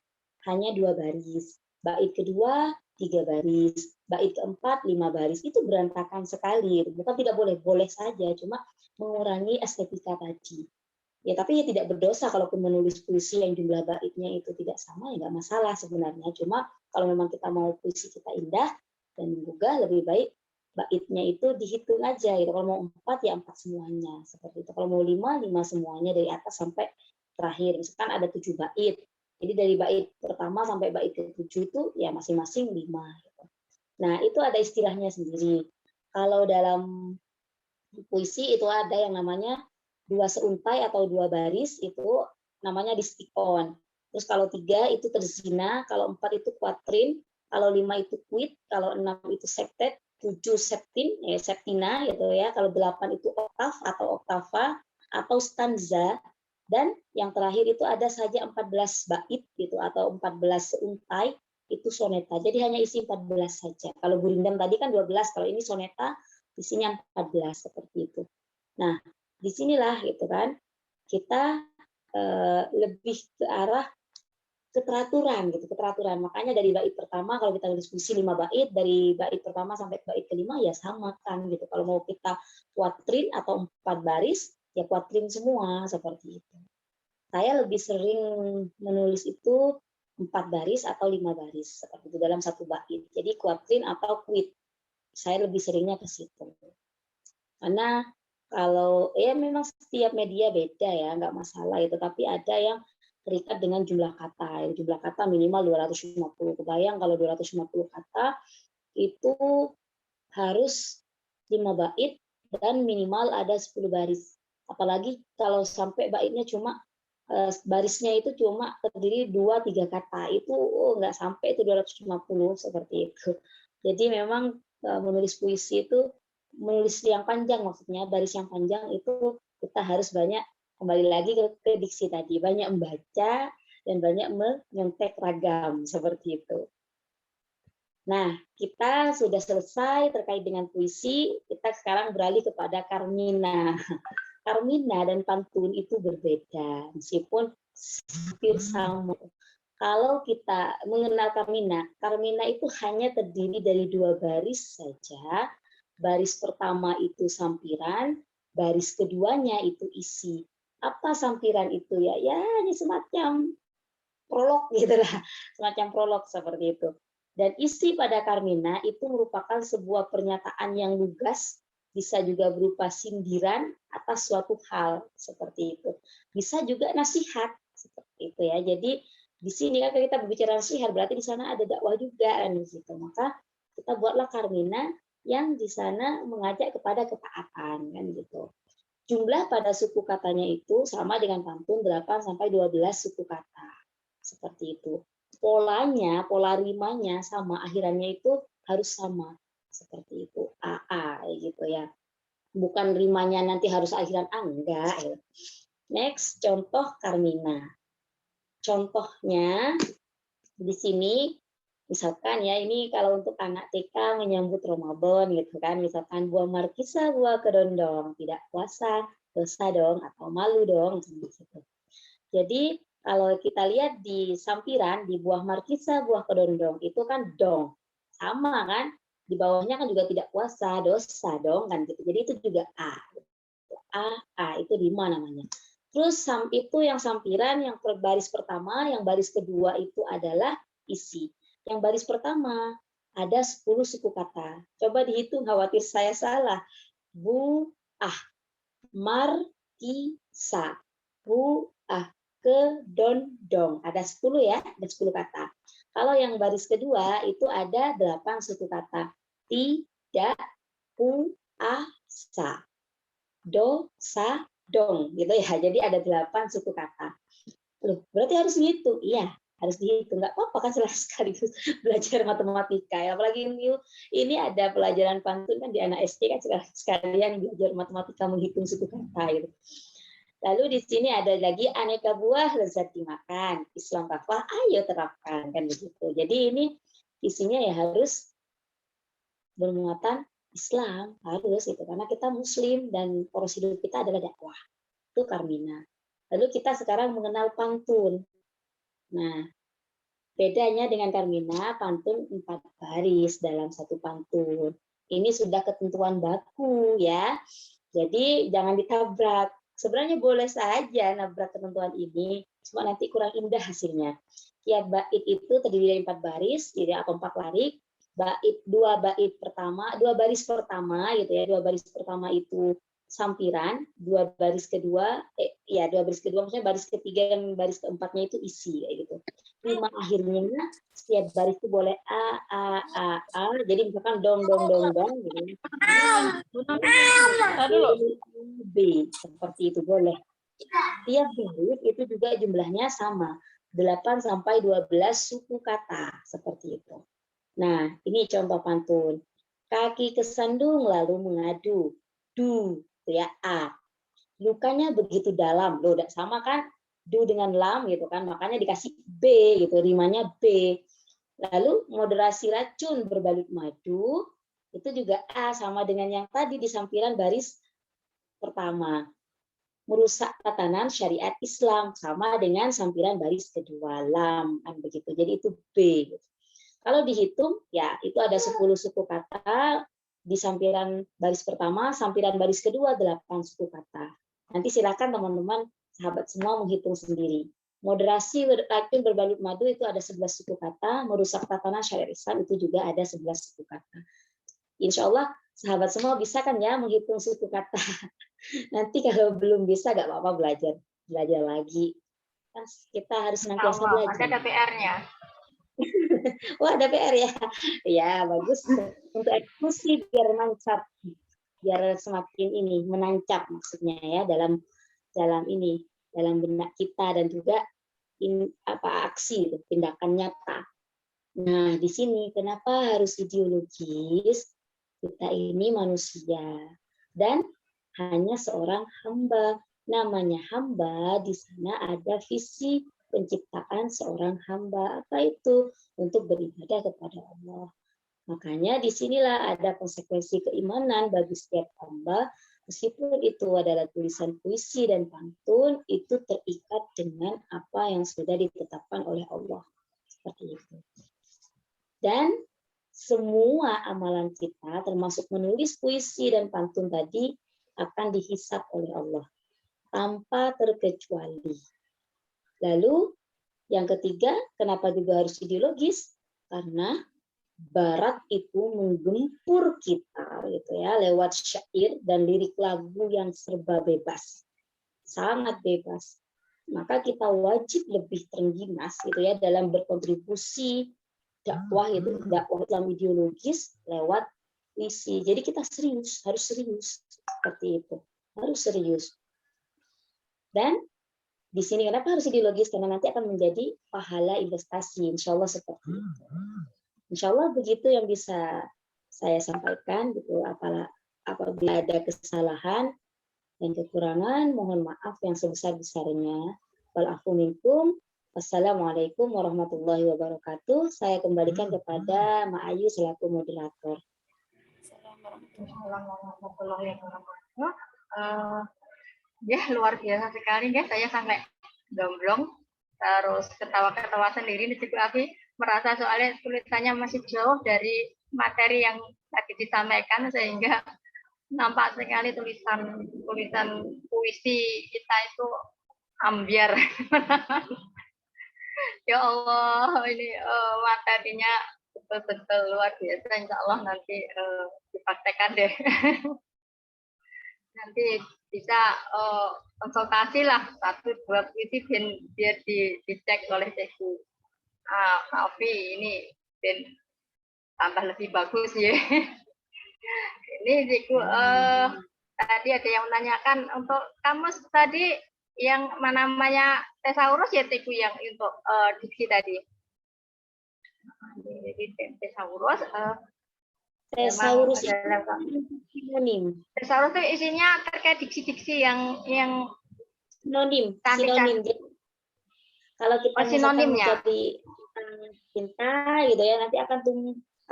hanya 2 baris, bait kedua 3 baris, bait keempat 5 baris. Itu berantakan sekali. Bukan tidak boleh, boleh saja, cuma mengurangi estetika tadi. Ya, tapi ya tidak berdosa kalaupun menulis puisi yang jumlah baitnya itu tidak sama, ya nggak masalah sebenarnya. Cuma kalau memang kita mau puisi kita indah dan menggugah, lebih baik baitnya itu dihitung aja gitu. Kalau mau 4 ya 4 semuanya seperti itu. Kalau mau 5 semuanya dari atas sampai terakhir. Misalkan ada 7 bait. Jadi dari bait pertama sampai bait ke-7 itu ya masing-masing 5 gitu. Nah, itu ada istilahnya sendiri. Kalau dalam puisi itu ada yang namanya 2 seuntai atau 2 baris, itu namanya distikon. Terus kalau 3 itu terzina, kalau 4 itu kuatrin, kalau 5 itu kuit, kalau 6 itu septet, 7 septin, septina gitu ya. Kalau 8 itu oktav atau oktava atau stanza, dan yang terakhir itu ada saja 14 bait gitu atau 14 seuntai, itu soneta. Jadi hanya isi 14 saja. Kalau gurindam tadi kan 12, kalau ini soneta isinya 14 seperti itu. Nah, disinilah gitu kan kita lebih ke arah keteraturan gitu, keteraturan. Makanya dari bait pertama kalau kita diskusi 5 bait, dari bait pertama sampai bait kelima ya sama kan gitu. Kalau mau kita kuatrin atau 4 baris ya kuatrin semua seperti itu. Saya lebih sering menulis itu 4 baris atau 5 baris seperti itu dalam satu bait. Jadi kuatrin atau kuit. Saya lebih seringnya ke situ. Karena Kalau ya memang setiap media beda ya, nggak masalah itu. Tapi ada yang terikat dengan jumlah kata. Jumlah kata minimal 250. Kebayang kalau 250 kata itu harus 5 bait dan minimal ada 10 baris. Apalagi kalau sampai baitnya cuma barisnya itu cuma terdiri 2-3 kata. Itu nggak sampai itu 250 seperti itu. Jadi memang menulis puisi itu menulis yang panjang, maksudnya baris yang panjang itu kita harus banyak, kembali lagi ke diksi tadi, banyak membaca dan banyak menyontek ragam seperti itu. Nah, kita sudah selesai terkait dengan puisi, kita sekarang beralih kepada Karmina. Karmina dan pantun itu berbeda, meskipun hampir sama. Kalau kita mengenal Karmina, Karmina itu hanya terdiri dari 2 baris saja. Baris pertama itu sampiran, baris keduanya itu isi. Apa sampiran itu ya? Ya, ini semacam prolog gitu lah, semacam prolog seperti itu. Dan isi pada Karmina itu merupakan sebuah pernyataan yang lugas, bisa juga berupa sindiran atas suatu hal seperti itu. Bisa juga nasihat seperti itu ya. Jadi di sini kan kita berbicara nasihat, berarti di sana ada dakwah juga kan di situ. Maka kita buatlah Karmina yang di sana mengajak kepada ketaatan kan gitu. Jumlah pada suku katanya itu sama dengan pantun 8 sampai 12 suku kata. Seperti itu. Polanya, pola rimanya sama, akhirannya itu harus sama. Seperti itu. AA gitu ya. Bukan rimanya nanti harus akhiran A, enggak ya. Next, contoh Karmina. Contohnya di sini misalkan ya, ini kalau untuk anak TK menyambut Ramadan gitu kan, misalkan buah markisa buah kedondong, tidak puasa dosa dong atau malu dong gitu. Jadi kalau kita lihat di sampiran di buah markisa buah kedondong itu kan dong, sama kan, di bawahnya kan juga tidak puasa dosa dong kan gitu. Jadi itu juga A itu 5 namanya. Terus itu yang sampiran yang baris pertama, yang baris kedua itu adalah isi. Yang baris pertama ada 10 suku kata. Coba dihitung, khawatir saya salah. Markisa, kedondong. Ada 10 ya, ada 10 kata. Kalau yang baris kedua itu ada 8 suku kata. Tidak puasa, dosa dong, gitu ya. Jadi ada 8 suku kata. Loh, berarti harus dihitung. Iya, harus dihitung. Nggak apa-apa kan, sekaligus belajar matematika. Apalagi ini ada pelajaran pantun kan di anak SD kan, sekalian belajar matematika menghitung suku kata gitu. Lalu di sini ada lagi aneka buah lezat dimakan. Islam kafah, ayo terapkan kan begitu. Jadi ini isinya ya harus bermuatan Islam, harus itu karena kita Muslim dan poros hidup kita adalah dakwah. Itu Karmina. Lalu kita sekarang mengenal pantun. Nah, bedanya dengan Karmina, pantun 4 baris dalam satu pantun. Ini sudah ketentuan baku ya. Jadi jangan ditabrak. Sebenarnya boleh saja nabrak ketentuan ini, cuma nanti kurang indah hasilnya. Tiap bait itu terdiri dari 4 baris, jadi atau 4 larik. Dua baris pertama gitu ya. 2 baris pertama itu sampiran, 2 baris kedua, 2 baris kedua maksudnya baris ketiga dan baris keempatnya itu isi kayak gitu. 5 akhirnya setiap baris itu boleh a. Jadi misalkan dong gitu. B seperti itu boleh. Tiap baris itu juga jumlahnya sama, 8 sampai 12 suku kata seperti itu. Nah, ini contoh pantun. Kaki kesandung lalu mengadu. Du, ya A. Lukanya begitu dalam. Loh, sama kan? Du dengan lam gitu kan. Makanya dikasih B gitu, rimanya B. Lalu moderasi racun berbalik madu, itu juga A, sama dengan yang tadi di sampiran baris pertama. Merusak tatanan syariat Islam, sama dengan sampiran baris kedua, lam kan begitu. Jadi itu B gitu. Kalau dihitung, ya itu ada 10 suku kata di sampiran baris pertama, sampiran baris kedua 8 suku kata. Nanti silakan teman-teman, sahabat semua menghitung sendiri. Moderasi racun berbalik madu itu ada 11 suku kata, merusak tatanan syariat Islam itu juga ada 11 suku kata. Insya Allah Sahabat semua bisa kan ya menghitung suku kata? Nanti kalau belum bisa nggak apa-apa, belajar lagi. Kan kita harus senantiasa Allah, belajar. ada PR-nya. Wah, ada PR ya. Ya, bagus. Untuk eksekusi biar menancap, biar semakin ini menancap maksudnya ya dalam benak kita dan juga aksi, tindakan nyata. Nah, di sini kenapa harus ideologis? Kita ini manusia dan hanya seorang hamba. Namanya hamba, di sana ada visi penciptaan seorang hamba. Apa itu? Untuk beribadah kepada Allah. Makanya disinilah ada konsekuensi keimanan bagi setiap hamba. Meskipun itu adalah tulisan puisi dan pantun, itu terikat dengan apa yang sudah ditetapkan oleh Allah. Seperti itu. Dan semua amalan kita, termasuk menulis puisi dan pantun tadi, akan dihisab oleh Allah tanpa terkecuali. Lalu yang ketiga, kenapa juga harus ideologis? Karena Barat itu menggempur kita gitu ya lewat syair dan lirik lagu yang serba bebas, sangat bebas. Maka kita wajib lebih terengginas gitu ya dalam berkontribusi dakwah Islam ideologis lewat puisi. Jadi kita harus serius seperti itu, harus serius. Dan di sini kenapa harus ideologis? Karena nanti akan menjadi pahala investasi, insya Allah seperti itu. Insya Allah begitu yang bisa saya sampaikan gitu. Apabila ada kesalahan dan kekurangan, mohon maaf yang sebesar-besarnya. Walafu minkum. Wassalamualaikum warahmatullahi wabarakatuh. Saya kembalikan kepada Ma Ayu selaku moderator. Ya, luar biasa sekali ya, saya sampai gemblong terus ketawa-ketawa sendiri di situ Abi, merasa soalnya tulisannya masih jauh dari materi yang tadi disampaikan sehingga nampak sekali tulisan puisi kita itu ambiar. Ya Allah, ini materinya betul-betul luar biasa. Insya Allah nanti dipraktekkan deh. Nanti bisa konsultasi lah 1-2 puisi biar dicek oleh Cikgu Alfi ini dan tambah lebih bagus ya. Ini Cikgu tadi ada yang menanyakan untuk kamus tadi yang namanya tesaurus ya Cikgu yang untuk diksi tadi. Jadi tesaurus Tesaurus itu sinonim. Tesaurus itu isinya terkait diksi-diksi yang sinonim. Kalau kita sinonimnya mencari cinta gitu ya, nanti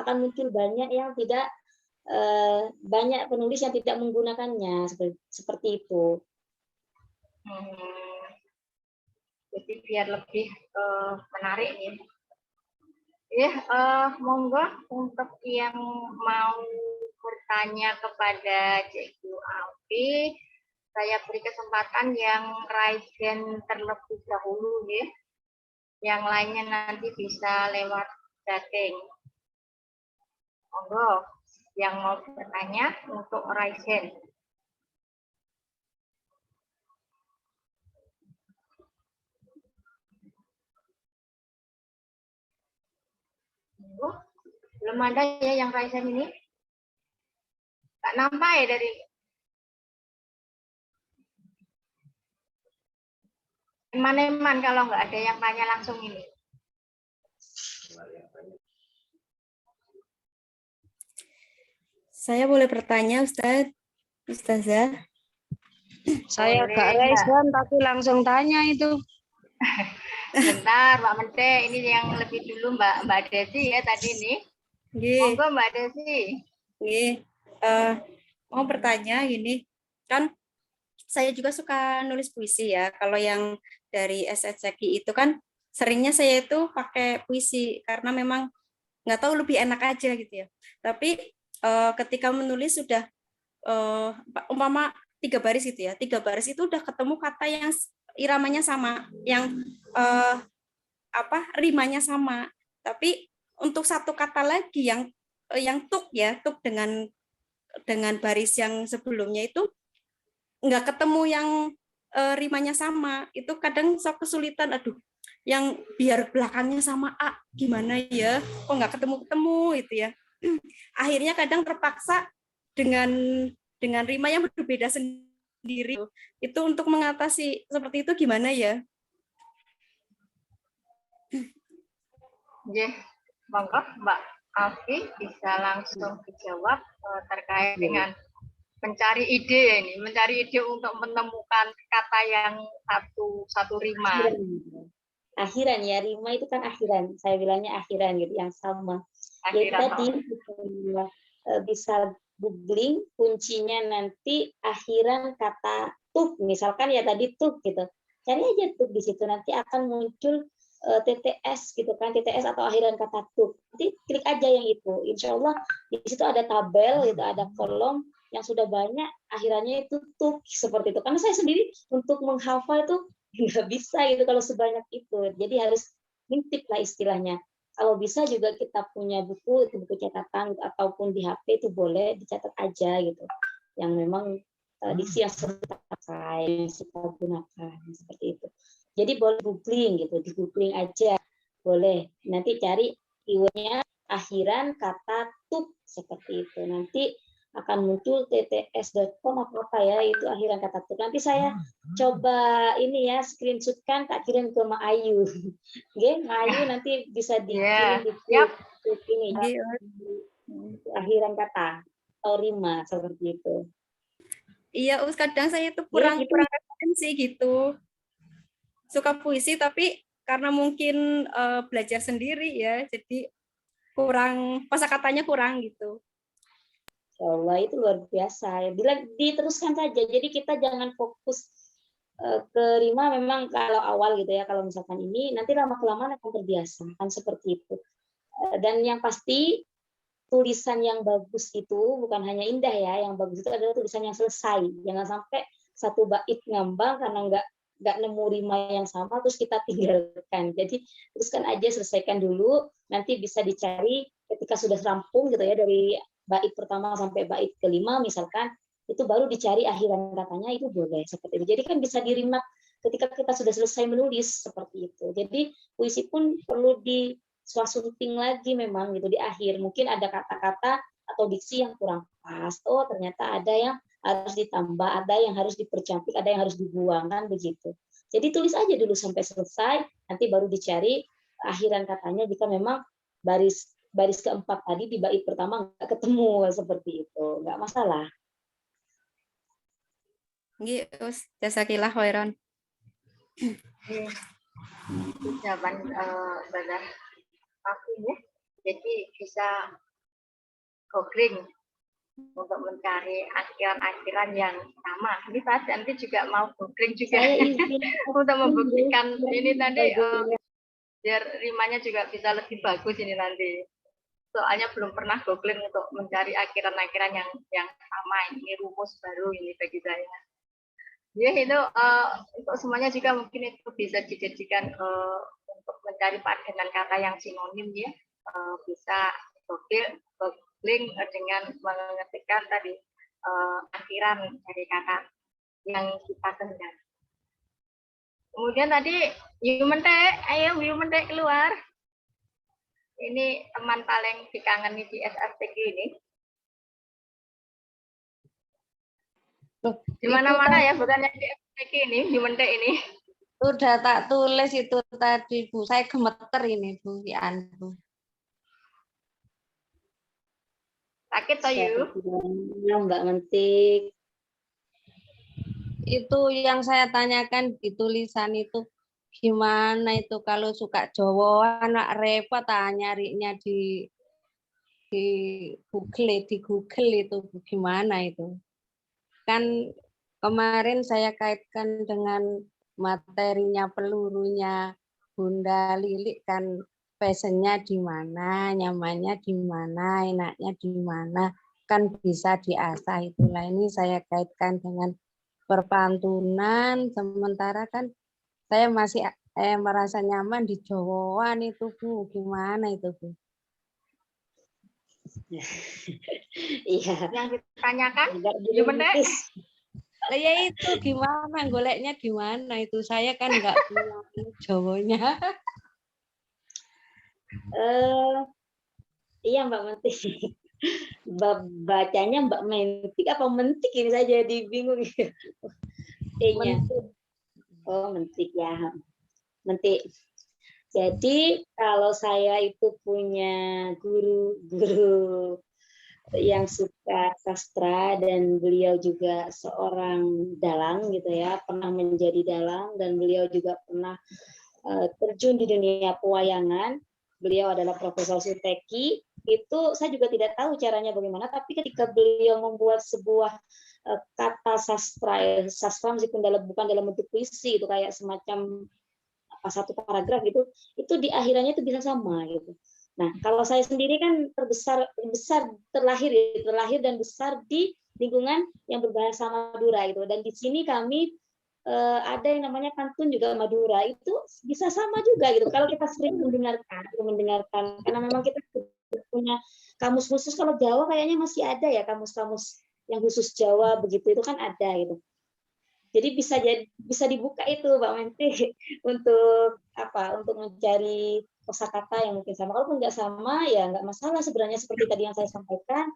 akan muncul banyak yang tidak banyak penulis yang tidak menggunakannya seperti itu. Jadi biar lebih menarik nih. Ya, monggo untuk yang mau bertanya kepada Cikgu Alfi, saya beri kesempatan yang raise hand terlebih dahulu ya. Yang lainnya nanti bisa lewat chatting. Monggo yang mau bertanya untuk raise hand. Belum ada ya yang raise hand ini. Tak nampak ya dari Eman kalau nggak ada yang tanya langsung ini. Saya boleh bertanya, Ustazah? Saya gak raise hand tapi langsung tanya itu. Bentar, Mbak Mente, ini yang lebih dulu Mbak Desi ya tadi nih. Monggo Mbak Desi. Mau bertanya gini, kan saya juga suka nulis puisi ya. Kalau yang dari SSCI itu kan seringnya saya itu pakai puisi karena memang nggak tahu lebih enak aja gitu ya. Tapi ketika menulis sudah umpama 3 baris gitu ya, 3 baris itu udah ketemu kata yang iramanya sama, yang rimanya sama. Tapi untuk satu kata lagi yang tuk ya, tuk dengan dengan baris yang sebelumnya itu nggak ketemu yang rimanya sama. Itu kadang sok kesulitan, aduh, yang biar belakangnya sama A gimana ya, kok nggak ketemu-ketemu itu ya. Akhirnya kadang terpaksa dengan rima yang berbeda sendiri. Itu untuk mengatasi seperti itu gimana ya? Nggih, monggo Mbak Alfi bisa langsung dijawab terkait dengan mencari ide ini, mencari ide untuk menemukan kata yang satu rima. Akhiran ya, rima itu kan akhiran. Saya bilangnya akhiran gitu, yang sama. Jadi Akhiran, tadi bisa googling kuncinya nanti akhiran kata tuk, misalkan ya tadi tuk gitu. Cari aja tuk di situ, nanti akan muncul TTS gitu kan, TTS atau akhiran kata tuk. Nanti klik aja yang itu. Insya Allah di situ ada tabel, itu ada kolom yang sudah banyak akhirannya itu tuk seperti itu. Karena saya sendiri untuk menghafal itu nggak bisa gitu kalau sebanyak itu. Jadi harus ngintip lah istilahnya. Kalau bisa juga kita punya buku, itu buku catatan ataupun di HP itu boleh dicatat aja gitu. Yang memang diksi yang kita pakai, kita gunakan seperti itu. Jadi boleh googling gitu, di googling aja boleh. Nanti cari keywordnya akhiran kata tuk seperti itu. Nanti akan muncul tts.com apa ya, itu akhiran kata tuk. Nanti saya coba ini ya, screenshotkan tak kirim ke Mak Ayu. Oke, Mak Ayu nanti bisa dikirim di tuk ini ya, akhiran kata atau rima seperti itu. Iya, kadang saya itu kurang referensi gitu. Suka puisi tapi karena mungkin belajar sendiri ya, jadi kurang, kosakatanya kurang gitu. Allah itu luar biasa. Bila diteruskan saja. Jadi kita jangan fokus ke rima memang kalau awal gitu ya. Kalau misalkan ini nanti lama-kelamaan akan terbiasa kan seperti itu. Dan yang pasti tulisan yang bagus itu bukan hanya indah ya. Yang bagus itu adalah tulisan yang selesai. Jangan sampai satu bait ngambang karena nggak nemu rima yang sama terus kita tinggalkan. Jadi teruskan aja, selesaikan dulu. Nanti bisa dicari ketika sudah rampung gitu ya, dari bait pertama sampai bait kelima misalkan, itu baru dicari akhiran katanya, itu boleh seperti itu. Jadi kan bisa dirimak ketika kita sudah selesai menulis seperti itu. Jadi puisi pun perlu diswasunting lagi memang gitu di akhir. Mungkin ada kata-kata atau diksi yang kurang pas. Oh ternyata ada yang harus ditambah, ada yang harus dipercantik, ada yang harus dibuang kan begitu. Jadi tulis aja dulu sampai selesai, nanti baru dicari akhiran katanya jika memang baris keempat tadi di bait pertama nggak ketemu seperti itu, nggak masalah. Nggih, jasakillah khairan. Jawaban Mbak Alfi ya. Jadi bisa googling untuk mencari akhiran-akhiran yang sama. Ini Pak nanti juga mau googling juga untuk membuktikan ini tadi biar rimanya juga bisa lebih bagus ini nanti. Soalnya belum pernah googling untuk mencari akhiran-akhiran yang sama. Ini rumus baru ini bagi saya. Ya itu untuk semuanya juga mungkin itu bisa dijadikan untuk mencari padanan kata yang sinonim ya. Bisa googling dengan mengetikkan tadi akhiran dari kata yang kita kendal. Kemudian tadi ayo Yumente keluar. Ini teman paling dikangeni di SSTG ini. Di mana-mana ya, bukannya di SSTG ini, Yumente ini. Sudah tak tulis itu tadi Bu, saya gemeter ini Bu, Bu. Sakit toh Yu? Mbak Mentik. Itu yang saya tanyakan di tulisan itu gimana itu kalau suka Jawa anak repot nyarinya di Google itu gimana itu. Kan kemarin saya kaitkan dengan materinya pelurunya Bunda Lilik kan passionnya di mana, nyamannya di mana, enaknya di mana, kan bisa diasah itulah. Ini saya kaitkan dengan perpantunan, sementara kan saya masih merasa nyaman di Jawaan itu Bu, gimana itu Bu? Iya, Yang ditanyakan agak gimana? dirintis. Lah ya itu gimana goleknya gimana itu saya kan nggak punya Jawanya. Iya Mbak Mentik. Bacanya Mbak Mentik apa Mentik ini saya jadi bingung. E-nya. Oh Mentik ya. Mentik. Jadi kalau saya itu punya guru yang suka sastra dan beliau juga seorang dalang gitu ya, pernah menjadi dalang dan beliau juga pernah terjun di dunia pewayangan. Beliau adalah Profesor Suteki. Itu saya juga tidak tahu caranya bagaimana, tapi ketika beliau membuat sebuah kata sastra meskipun bukan dalam bentuk puisi, itu kayak semacam satu paragraf gitu, itu di akhirannya itu bisa sama gitu. Nah, kalau saya sendiri kan terlahir dan besar di lingkungan yang berbahasa Madura gitu. Dan di sini kami ada yang namanya pantun juga Madura, itu bisa sama juga gitu. Kalau kita sering mendengarkan karena memang kita punya kamus khusus. Kalau Jawa kayaknya masih ada ya kamus-kamus yang khusus Jawa begitu, itu kan ada gitu. Jadi bisa dibuka itu Mbak Menti untuk untuk mencari kosakata yang mungkin sama. Kalaupun nggak sama ya nggak masalah sebenarnya, seperti tadi yang saya sampaikan,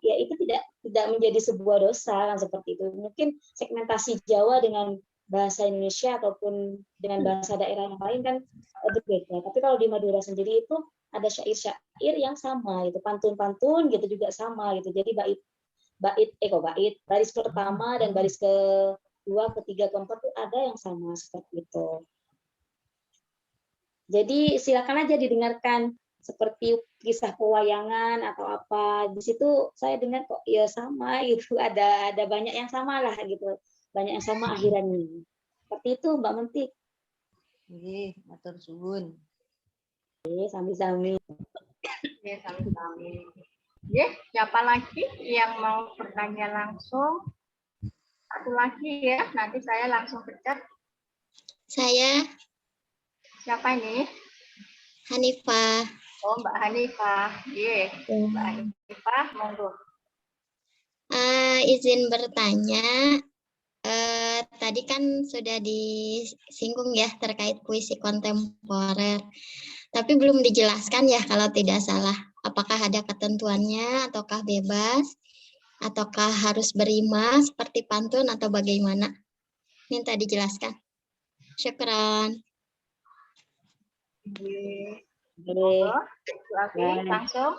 ya itu tidak menjadi sebuah dosa kan, seperti itu. Mungkin segmentasi Jawa dengan bahasa Indonesia ataupun dengan bahasa daerah yang lain kan berbeda. Tapi kalau di Madura sendiri itu ada syair-syair yang sama gitu, pantun-pantun gitu juga sama gitu. Jadi bait baris pertama dan baris kedua, ketiga, keempat tuh ada yang sama seperti itu. Jadi silakan aja didengarkan seperti kisah pewayangan atau apa. Di situ saya dengar kok ya sama gitu. Ada banyak yang sama lah gitu. Banyak yang sama akhirannya. Seperti itu Mbak Mentik. Nggih, matur suwun. Oke, sami-sami. Ya, sami-sami. Ya, siapa lagi yang mau bertanya langsung? Satu lagi ya, nanti saya langsung pecat. Saya Siapa ini? Hanifah. Oh, Mbak Hanifah. Iya, Mbak Hanifah, monggo. Izin bertanya, tadi kan sudah disinggung ya terkait puisi kontemporer, tapi belum dijelaskan ya kalau tidak salah. Apakah ada ketentuannya, ataukah bebas, ataukah harus berima seperti pantun atau bagaimana? Minta dijelaskan. Syukran. Langsung.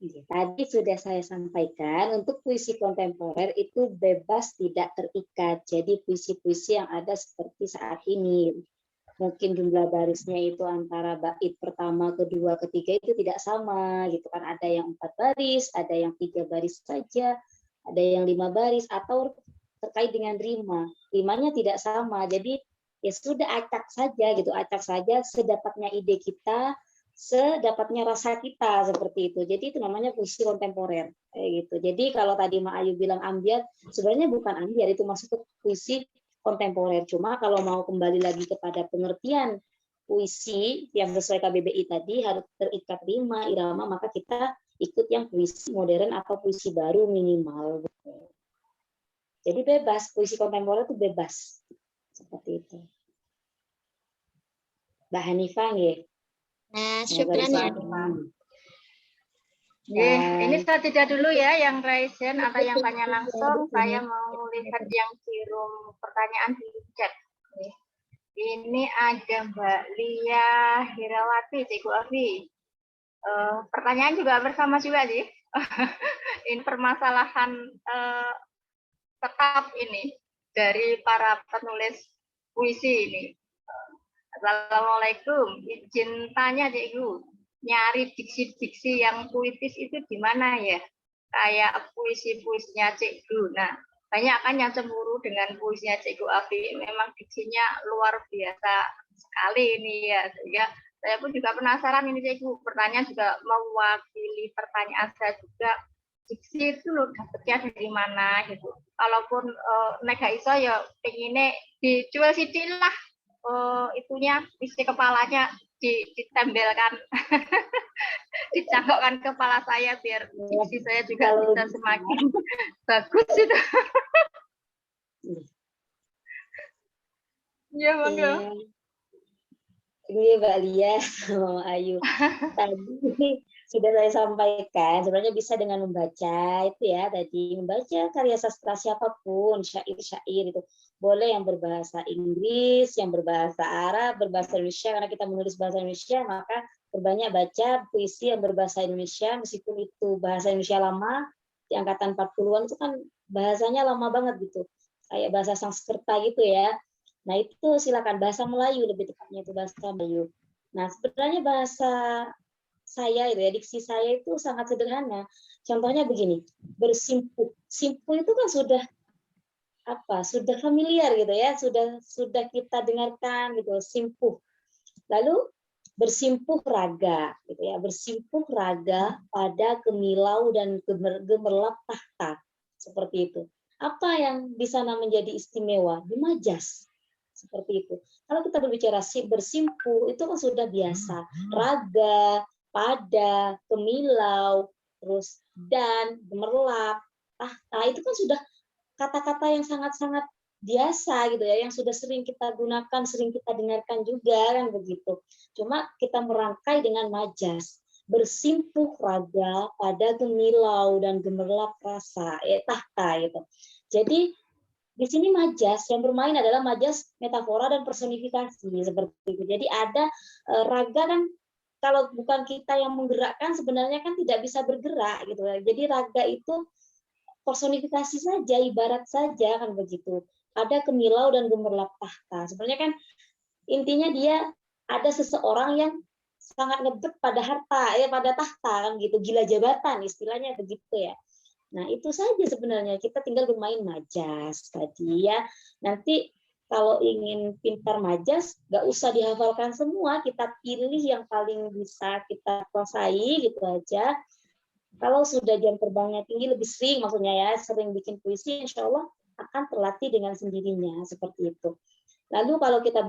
Tadi sudah saya sampaikan, untuk puisi kontemporer itu bebas, tidak terikat. Jadi puisi-puisi yang ada seperti saat ini, mungkin jumlah barisnya itu antara bait pertama, kedua, ketiga itu tidak sama gitu kan. Ada yang 4 baris, ada yang 3 baris saja, ada yang 5 baris, atau terkait dengan rima. Rimanya tidak sama. Jadi ya sudah, acak saja gitu, acak saja sedapatnya ide kita, sedapatnya rasa kita, seperti itu. Jadi itu namanya puisi kontemporer kayak gitu. Jadi kalau tadi Mak Ayu bilang ambiar, sebenarnya bukan ambiar, itu masuk ke puisi kontemporer. Cuma kalau mau kembali lagi kepada pengertian puisi yang sesuai KBBI tadi harus terikat rima, irama, maka kita ikut yang puisi modern atau puisi baru minimal. Jadi bebas, puisi kontemporer itu bebas. Seperti itu. Mbak Hanifah nggih. Syukran ya. Ini saya tidak dulu ya yang raise hand atau yang tanya langsung. Saya mau lihat yang kirim pertanyaan di chat. Ini ada Mbak Lia Hirawati, Cikgu Afi. Pertanyaan juga bersama juga sih. Ini permasalahan tetap ini dari para penulis puisi ini. Assalamualaikum, izin tanya Cikgu, nyari diksi-diksi yang puitis itu di mana ya? Kayak puisi-puisinya Cikgu. Nah, banyak kan yang cemburu dengan puisinya Cikgu Afi. Memang diksinya luar biasa sekali ini ya. Sehingga saya pun juga penasaran ini Cikgu. Pertanyaan juga mewakili pertanyaan saya juga. Diksi itu loh dapetnya dari mana gitu. Kalaupun nega iso ya pengennya dijual sidik lah. Itunya isi kepalanya ditempelkan dicangkokkan kepala saya biar diksi saya juga Kalau bisa semakin bagus itu. Iya, monggo. Ini Mbak Lia sama Ayu. Tadi sudah saya sampaikan, sebenarnya bisa dengan membaca itu ya tadi, membaca karya sastra siapapun, syair-syair itu. Boleh yang berbahasa Inggris, yang berbahasa Arab, berbahasa Indonesia, karena kita menulis bahasa Indonesia, maka berbanyak baca puisi yang berbahasa Indonesia, meskipun itu bahasa Indonesia lama, di angkatan 40-an itu kan bahasanya lama banget gitu. Kayak bahasa Sanskerta gitu ya. Nah, itu silakan bahasa Melayu lebih tepatnya itu bahasa Melayu. Nah, sebenarnya bahasa saya itu ya, diksi saya itu sangat sederhana. Contohnya begini, bersimpuh. Simpuh itu kan sudah apa? Sudah familiar gitu ya, sudah kita dengarkan gitu, simpuh. Lalu bersimpuh raga gitu ya, bersimpuh raga pada kemilau dan gemerlap tahta. Seperti itu. Apa yang di sana menjadi istimewa? Di majas. Seperti itu. Kalau kita berbicara bersimpuh, itu kan sudah biasa. Raga, pada, kemilau, terus dan, gemerlap, tahta, itu kan sudah kata-kata yang sangat-sangat biasa gitu ya, yang sudah sering kita gunakan, sering kita dengarkan juga kan begitu. Cuma kita merangkai dengan majas. Bersimpuh raga pada kemilau dan gemerlap rasa, tahta gitu. Jadi di sini majas yang bermain adalah majas metafora dan personifikasi seperti itu. Jadi ada raga kan, kalau bukan kita yang menggerakkan sebenarnya kan tidak bisa bergerak gitu. Jadi raga itu personifikasi saja, ibarat saja kan begitu. Ada kemilau dan gemerlap tahta. Sebenarnya kan intinya dia ada seseorang yang sangat ngebet pada harta ya, pada tahta kan gitu, gila jabatan istilahnya begitu ya. Nah, itu saja sebenarnya. Kita tinggal bermain majas tadi ya. Nanti kalau ingin pintar majas, nggak usah dihafalkan semua. Kita pilih yang paling bisa kita kuasai gitu aja. Kalau sudah jam terbangnya tinggi, lebih sering maksudnya ya, sering bikin puisi, insya Allah akan terlatih dengan sendirinya. Seperti itu. Lalu kalau kita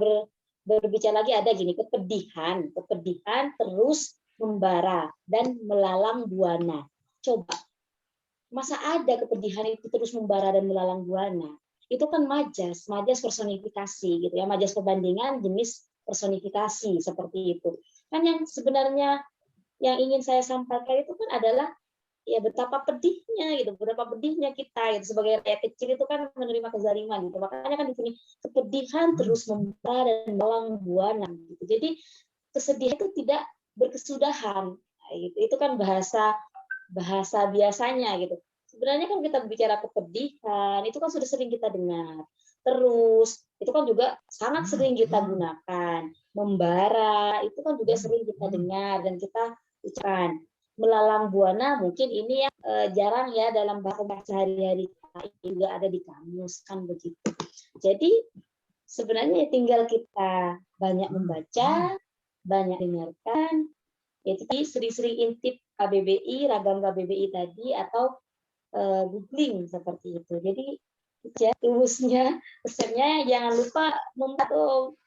berbicara lagi ada gini, kepedihan. Kepedihan terus membara dan melalang buana. Coba. Masa ada kepedihan itu terus membara dan melalang buana? Itu kan majas personifikasi gitu ya, majas perbandingan jenis personifikasi seperti itu. Kan yang sebenarnya yang ingin saya sampaikan itu kan adalah ya betapa pedihnya gitu, betapa pedihnya kita gitu, sebagai rakyat kecil itu kan menerima kezaliman gitu. Makanya kan di sini kepedihan terus membara dan melalang buana gitu. Jadi kesedihan itu tidak berkesudahan. Gitu. Itu kan bahasa biasanya gitu. Sebenarnya kan kita bicara kepedihan, itu kan sudah sering kita dengar. Terus, itu kan juga sangat sering kita gunakan. Membara, itu kan juga sering kita dengar dan kita ucapkan. Melalang buana, mungkin ini yang jarang ya dalam bahasa sehari-hari kita, juga ada di kamus, kan begitu. Jadi, sebenarnya tinggal kita banyak membaca, banyak dengarkan, jadi sering-sering intip KBBI, ragam KBBI tadi, atau googling seperti itu. Jadi rumusnya, resepnya jangan lupa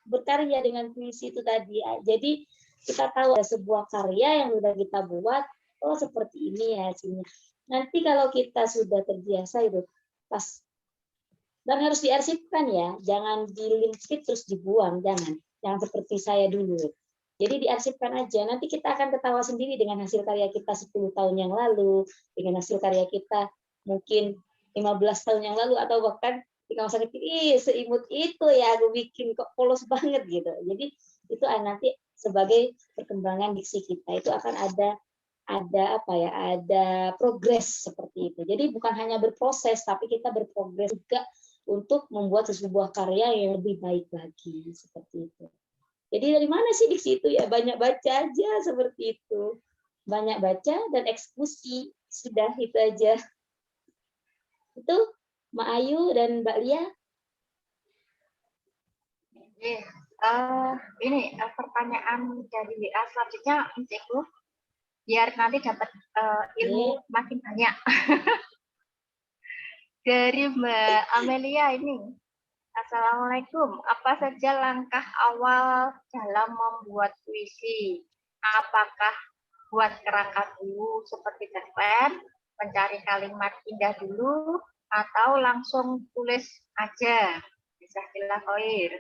berkarya dengan puisi itu tadi. Jadi kita tahu ada sebuah karya yang sudah kita buat, oh seperti ini ya hasilnya. Nanti kalau kita sudah terbiasa itu pas, dan harus diarsipkan ya, jangan dilimpit terus dibuang, jangan seperti saya dulu. Jadi diarsipkan aja, nanti kita akan ketawa sendiri dengan hasil karya kita 10 tahun yang lalu, dengan hasil karya kita mungkin 15 tahun yang lalu, atau bahkan di masa kecil, seimut itu ya aku bikin kok polos banget gitu. Jadi itu nanti sebagai perkembangan diksi kita, itu akan ada progres seperti itu. Jadi bukan hanya berproses, tapi kita berprogres juga untuk membuat sebuah karya yang lebih baik lagi, seperti itu. Jadi dari mana sih diksi itu ya? Banyak baca aja seperti itu. Banyak baca dan eksekusi. Sudah itu aja. Itu Mbak Ayu dan Mbak Lia. Ini pertanyaan dari WA selanjutnya Ibu, biar nanti dapat ilmu makin banyak. Dari Mbak Amelia ini. Assalamualaikum. Apa saja langkah awal dalam membuat puisi? Apakah buat kerangka dulu seperti cerpen, mencari kalimat indah dulu, atau langsung tulis aja, bisa khair.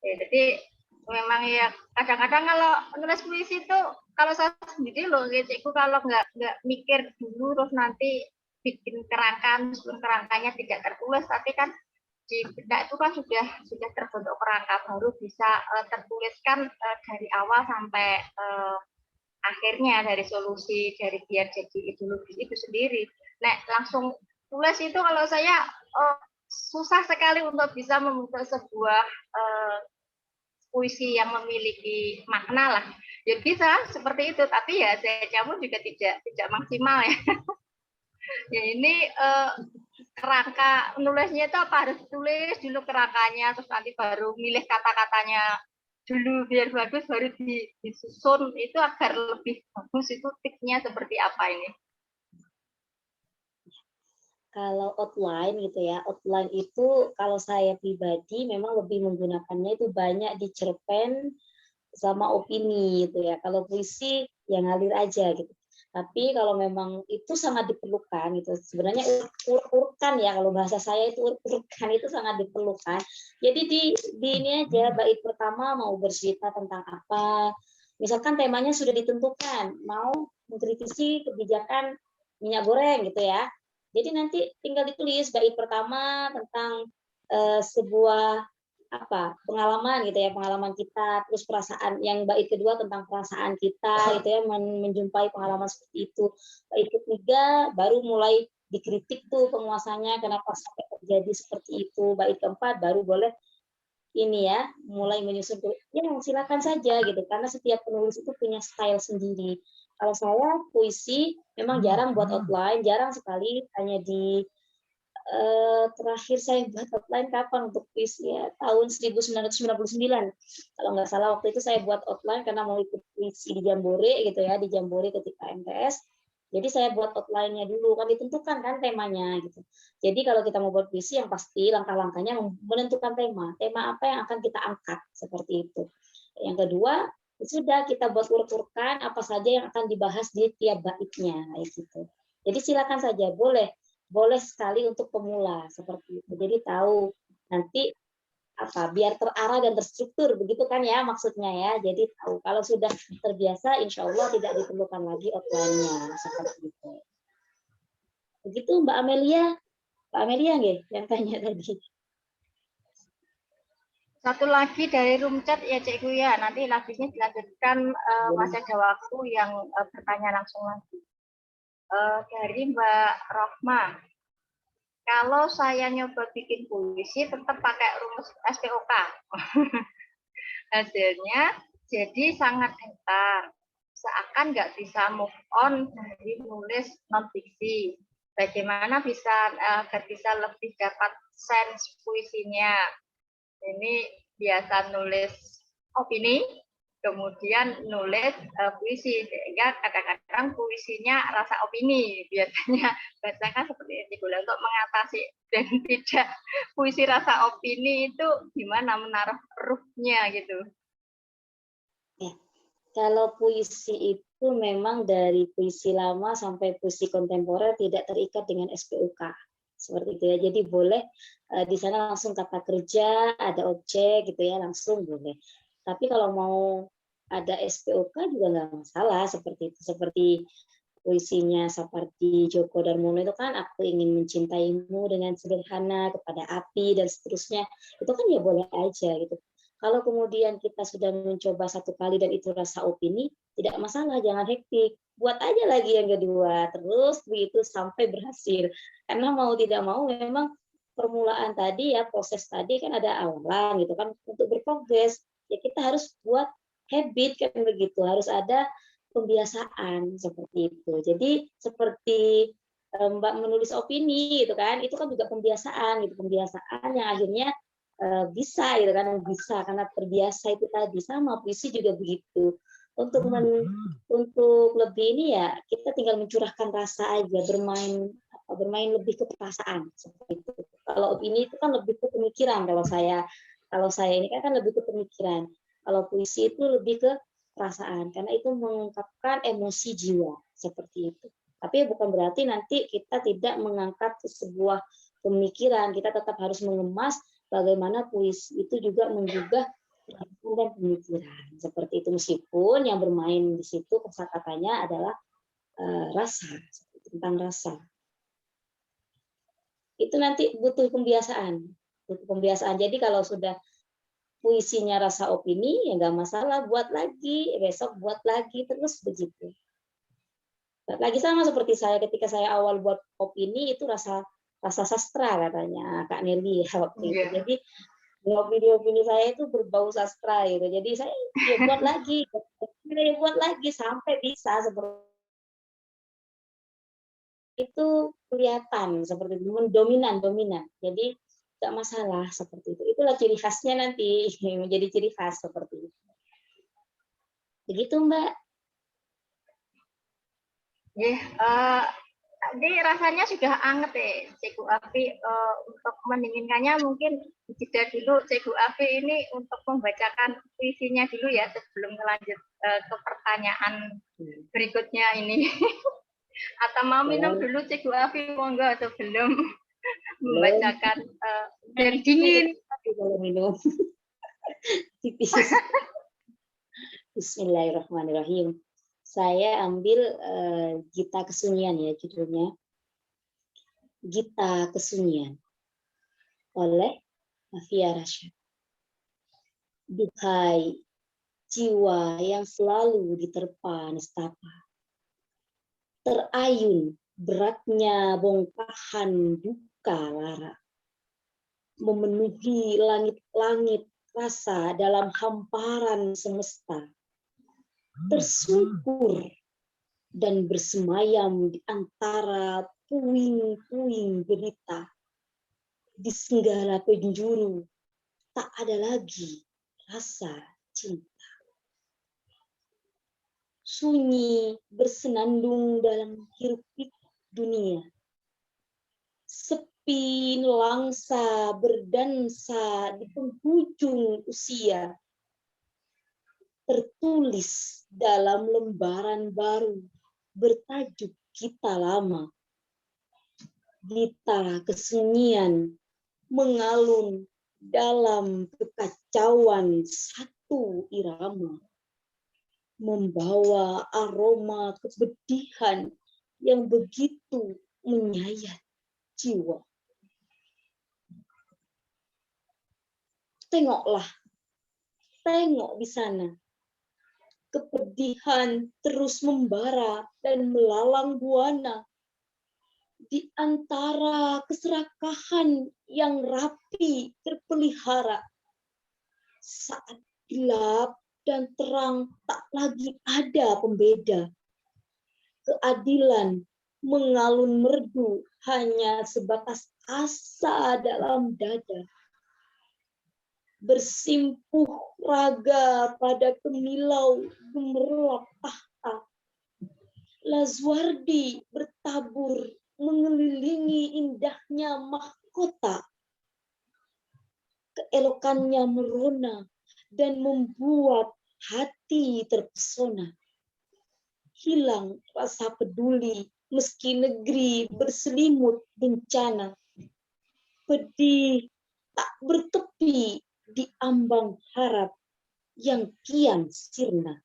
Jadi memang ya kadang-kadang kalau nulis puisi itu kalau saya sendiri loh, gitu, kalau nggak mikir dulu terus nanti bikin kerangka, meskipun kerangkanya tidak tertulis, tapi kan di benak itu kan sudah terbentuk kerangka, baru bisa tertuliskan dari awal sampai akhirnya, dari solusi, dari biar jadi ideologi itu sendiri. Nah, langsung tulis itu kalau saya susah sekali untuk bisa membentuk sebuah puisi yang memiliki makna lah. Ya bisa seperti itu, tapi ya saya jamu juga tidak maksimal ya. Ya ini kerangka nulisnya itu apa, harus tulis dulu kerangkanya, terus nanti baru milih kata-katanya dulu biar bagus, baru disusun itu agar lebih bagus. Itu tipsnya seperti apa ini? Kalau outline gitu ya, outline itu kalau saya pribadi memang lebih menggunakannya itu banyak di cerpen sama opini gitu ya. Kalau puisi ya ngalir aja gitu. Tapi kalau memang itu sangat diperlukan gitu. Sebenarnya urut-urutkan ya, kalau bahasa saya itu urut-urutkan itu sangat diperlukan. Jadi di ini aja, bait pertama mau bercerita tentang apa. Misalkan temanya sudah ditentukan, mau mengkritisi kebijakan minyak goreng gitu ya. Jadi nanti tinggal ditulis bait pertama tentang sebuah pengalaman gitu ya, pengalaman kita, terus perasaan, yang bait kedua tentang perasaan kita gitu ya, menjumpai pengalaman seperti itu. Bait ketiga baru mulai dikritik tuh penguasanya kenapa sampai terjadi seperti itu. Bait keempat baru boleh ini ya, mulai menyusun, ya silakan saja gitu, karena setiap penulis itu punya style sendiri. Kalau saya puisi memang jarang buat outline, jarang sekali, hanya di terakhir saya buat outline kapan untuk puisi ya, tahun 1999 kalau nggak salah. Waktu itu saya buat outline karena mau ikut puisi di Jambore gitu ya, di Jambore ketika MTS. Jadi saya buat outline-nya dulu, kan ditentukan kan temanya gitu. Jadi kalau kita mau buat puisi, yang pasti langkah-langkahnya menentukan tema apa yang akan kita angkat, seperti itu. Yang kedua, sudah kita buat urut-urutkan apa saja yang akan dibahas di tiap baitnya gitu. Jadi silakan saja, boleh sekali untuk pemula seperti itu. Jadi tahu nanti biar terarah dan terstruktur, begitu kan ya maksudnya ya. Jadi tahu, kalau sudah terbiasa insya Allah tidak diperlukan lagi outline-nya seperti itu. Begitu Mbak Amelia nggih yang tanya tadi. Satu lagi dari room chat ya Cikgu ya, nanti habisnya dilanjutkan masih ada waktu yang bertanya langsung lagi. Dari Mbak Rohma, kalau saya nyoba bikin puisi tetap pakai rumus SPOK. Hasilnya jadi sangat datar, seakan nggak bisa move on dari nulis non-fiksi. Bagaimana agar bisa lebih dapat sense puisinya? Ini biasa nulis opini, kemudian nulis puisi, sehingga kadang-kadang puisinya rasa opini. Biasanya bacakan seperti ini. Untuk mengatasi dan tidak puisi rasa opini itu gimana menaruh ruhnya gitu. Ya, kalau puisi itu memang dari puisi lama sampai puisi kontemporer tidak terikat dengan SPOK. Seperti itu ya. Jadi boleh di sana langsung kata kerja, ada objek gitu ya, langsung boleh. Tapi kalau mau ada SPOK juga nggak masalah, seperti itu. Seperti puisinya Sapardi Djoko Darmono itu kan, aku ingin mencintaimu dengan sederhana kepada api dan seterusnya. Itu kan ya boleh aja gitu. Kalau kemudian kita sudah mencoba satu kali dan itu rasa opini, tidak masalah, jangan hektik. Buat aja lagi yang kedua, terus begitu sampai berhasil. Karena mau tidak mau memang permulaan tadi ya, proses tadi kan ada awalan gitu kan, untuk berprogres. Ya kita harus buat habit kan begitu, harus ada pembiasaan seperti itu. Jadi seperti Mbak menulis opini gitu kan, itu kan juga pembiasaan gitu, pembiasaan yang akhirnya bisa gitu kan, bisa karena terbiasa itu tadi. Sama puisi juga begitu. Untuk lebih ini ya kita tinggal mencurahkan rasa aja, bermain lebih ke perasaan seperti itu. Kalau opini itu kan lebih ke pemikiran, kalau saya ini kan lebih ke pemikiran. Kalau puisi itu lebih ke perasaan, karena itu mengungkapkan emosi jiwa seperti itu. Tapi bukan berarti nanti kita tidak mengangkat sebuah pemikiran, kita tetap harus mengemas bagaimana puisi itu juga menggugah perasaan dan pemikiran seperti itu, meskipun yang bermain di situ kosakatanya adalah rasa, tentang rasa. Itu nanti butuh pembiasaan. Jadi kalau sudah puisinya rasa opini, ya nggak masalah, buat lagi, besok buat lagi, terus begitu. Lagi sama seperti saya ketika saya awal buat opini itu rasa sastra katanya Kak Nelly waktu itu. Jadi opini saya itu berbau sastra gitu. Jadi saya buat lagi sampai bisa seperti itu, kelihatan seperti itu, dominan. Jadi nggak masalah seperti itu. Itulah ciri khasnya nanti, menjadi ciri khas seperti itu. Begitu Mbak. Tadi rasanya sudah anget Cikgu Afi. Untuk mendinginkannya mungkin jeda dulu Cikgu Afi ini untuk membacakan puisinya dulu ya sebelum lanjut ke pertanyaan berikutnya ini. Atau mau minum dulu Cikgu Afi, monggo sebelum membacakan dan dingin. Kalau minum tipis. Bismillahirrahmanirrahim. Saya ambil Gita Kesunyian ya judulnya. Gita Kesunyian oleh Afia Rashad. Duhai jiwa yang selalu diterpa nestapa, terayun beratnya bongkahan duka lara, memenuhi langit-langit rasa dalam hamparan semesta, tersungkur dan bersemayam di antara puing-puing berita. Di segala penjuru tak ada lagi rasa cinta. Sunyi bersenandung dalam hiruk-pikuk dunia. Sepi langsa berdansa di penghujung usia. Tertulis dalam lembaran baru bertajuk Gita lama. Gita kesunyian mengalun dalam kekacauan satu irama, membawa aroma kepedihan yang begitu menyayat jiwa. Tengoklah, tengok di sana. Kepedihan terus membara dan melalang buana di antara keserakahan yang rapi terpelihara. Saat gelap dan terang tak lagi ada pembeda. Keadilan mengalun merdu hanya sebatas asa dalam dada. Bersimpuh raga pada kemilau gemerlap tahta. Lazuardi bertabur mengelilingi indahnya mahkota. Keelokannya merona dan membuat hati terpesona. Hilang rasa peduli meski negeri berselimut bencana. Pedih tak bertepi di ambang harap yang kian sirna.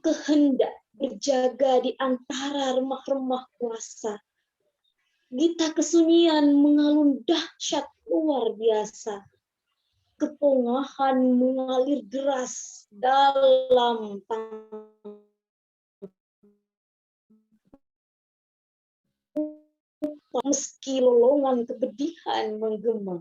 Kehendak berjaga di antara remah-remah kuasa. Gita kesunyian mengalun dahsyat luar biasa. Kepongahan mengalir deras dalam meski lolongan kepedihan menggema.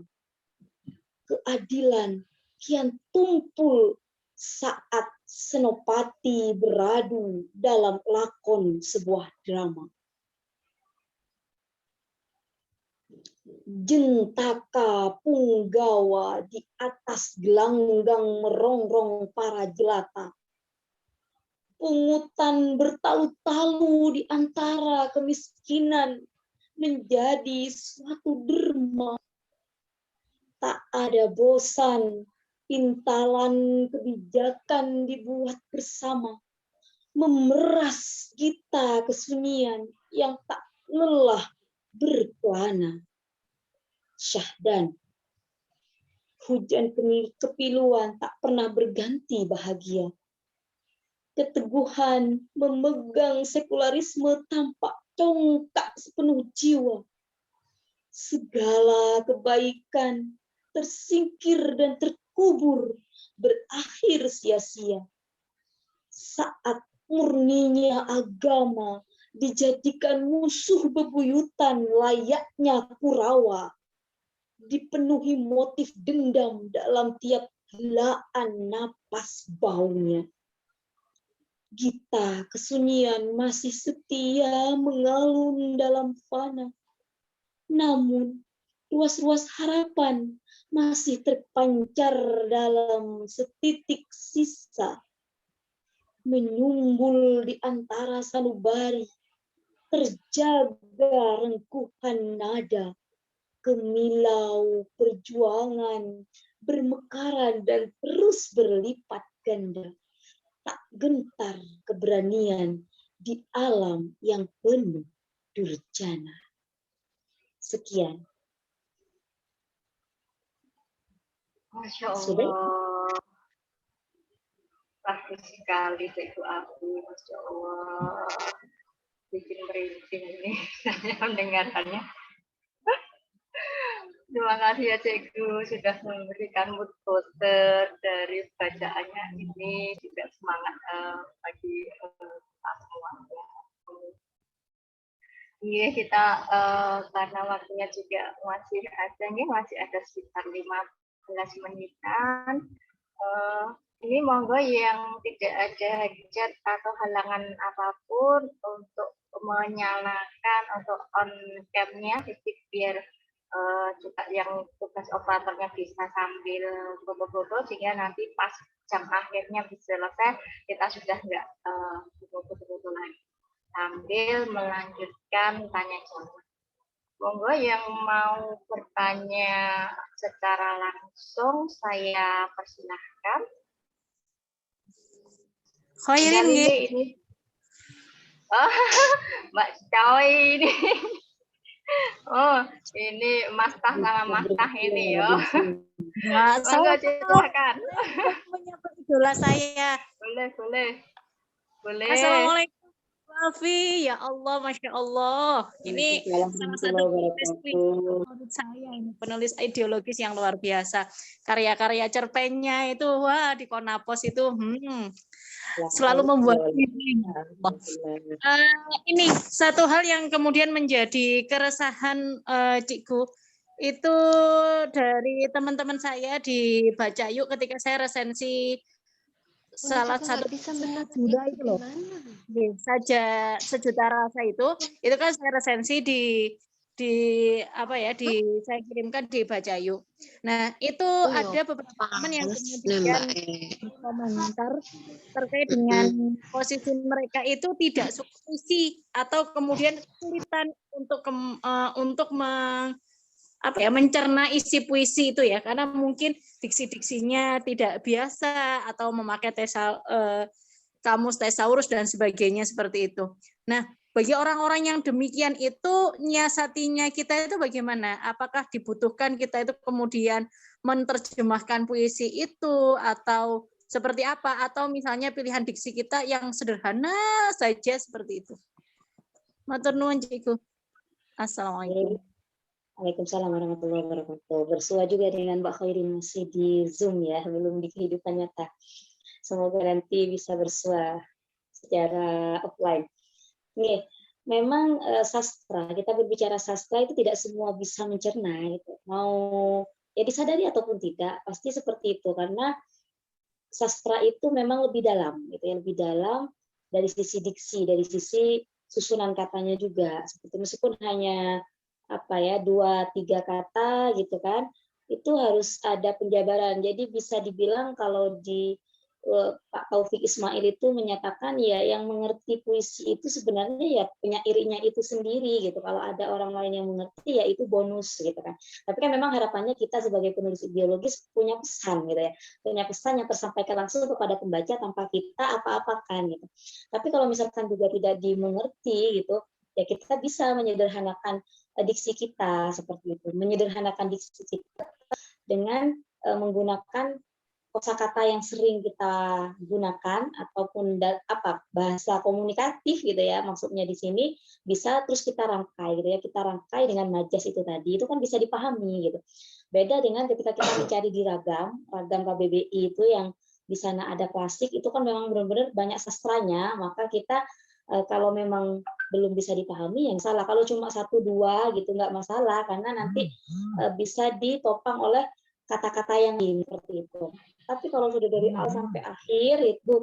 Keadilan kian tumpul saat Senopati beradu dalam lakon sebuah drama. Jentaka punggawa di atas gelanggang merongrong para jelata. Pungutan bertalu-talu di antara kemiskinan menjadi suatu derma. Tak ada bosan Intalan kebijakan dibuat bersama, memeras kita kesunyian yang tak lelah berkelana. Syahdan, hujan kepiluan tak pernah berganti bahagia. Keteguhan memegang sekularisme tampak congkak sepenuh jiwa. Segala kebaikan tersingkir dan terkubur, berakhir sia-sia. Saat murninya agama dijadikan musuh bebuyutan layaknya Kurawa, dipenuhi motif dendam dalam tiap helaan napas baunya. Gita kesunyian masih setia mengalun dalam fana. Namun ruas-ruas harapan masih terpancar dalam setitik sisa. Menyumbul di antara sanubari, terjaga rengkuhan nada, kemilau perjuangan bermekaran dan terus berlipat ganda. Tak gentar keberanian di alam yang penuh durjana. Sekian. Masya Sudah? Allah. Bagus sekali Cikgu Abi, Masya Allah. Bikin merinding ini saya mendengarkannya. Terima kasih ya Cikgu sudah memberikan mood booster dari bacaannya ini, juga semangat bagi kita semuanya. Iya, kita karena waktunya juga masih ada nih, masih ada sekitar 15 menitan. Ini monggo yang tidak ada hajat atau halangan apapun untuk menyalakan untuk on cam-nya, biar juga yang tugas operatornya bisa sambil foto-foto, sehingga nanti pas jam akhirnya bisa selesai kita sudah nggak foto-foto lagi, sambil melanjutkan tanya jawab. Monggo yang mau bertanya secara langsung saya persilahkan. Khairin ini. Oh, Mbak Coy ini. Oh, ini Mas Tah sama Mas Tah ini ya. Monggo silakan. Menyapa idola saya. Boleh. Assalamualaikum Alfi, ya Allah, Masya Allah. Ini salah satu penulis saya, ini penulis ideologis yang luar biasa. Karya-karya cerpennya itu, wah, di Konapos itu, selalu membuat ini satu hal yang kemudian menjadi keresahan Cikgu, itu dari teman-teman saya di Baca Yuk ketika saya resensi salah satu sejuta itu loh, saja sejuta rasa itu kan saya resensi di saya kirimkan di Baca Yuk. Nah itu ada beberapa teman yang kemudian komentar terkait dengan posisi mereka itu tidak suka puisi atau kemudian kesulitan untuk mencerna isi puisi itu ya, karena mungkin diksi-diksinya tidak biasa atau memakai kamus tesaurus dan sebagainya seperti itu. Nah, bagi orang-orang yang demikian itu nyiasatinya kita itu bagaimana? Apakah dibutuhkan kita itu kemudian menerjemahkan puisi itu atau seperti apa? Atau misalnya pilihan diksi kita yang sederhana saja seperti itu. Matur nuwun Cikgu. Assalamualaikum. Waalaikumsalam warahmatullahi wabarakatuh. Bersua juga dengan Mbak Khairin, masih di Zoom ya, belum di kehidupan nyata. Semoga nanti bisa bersua secara offline. Nih, memang sastra, kita berbicara sastra itu tidak semua bisa mencerna gitu. Mau ya disadari ataupun tidak, pasti seperti itu, karena sastra itu memang lebih dalam gitu ya, lebih dalam dari sisi diksi, dari sisi susunan katanya juga. Seperti meskipun hanya 2-3 kata gitu kan, itu harus ada penjabaran. Jadi bisa dibilang kalau di Pak Taufik Ismail itu menyatakan ya yang mengerti puisi itu sebenarnya ya penyairnya itu sendiri gitu. Kalau ada orang lain yang mengerti ya itu bonus gitu kan. Tapi kan memang harapannya kita sebagai penulis ideologis punya pesan gitu ya. Punya pesan yang tersampaikan langsung kepada pembaca tanpa kita apa-apakan gitu. Tapi kalau misalkan juga tidak dimengerti gitu, ya kita bisa menyederhanakan diksi kita seperti itu. Menyederhanakan diksi kita dengan menggunakan kosakata yang sering kita gunakan ataupun bahasa komunikatif gitu ya, maksudnya di sini bisa terus kita rangkai gitu ya, kita rangkai dengan majas itu tadi, itu kan bisa dipahami gitu. Beda dengan ketika kita mencari di ragam KBBI itu yang di sana ada klasik, itu kan memang benar-benar banyak sastranya, maka kita kalau memang belum bisa dipahami yang salah. Kalau cuma 1-2 gitu nggak masalah, karena nanti bisa ditopang oleh kata-kata yang seperti itu. Tapi kalau sudah dari awal sampai akhir itu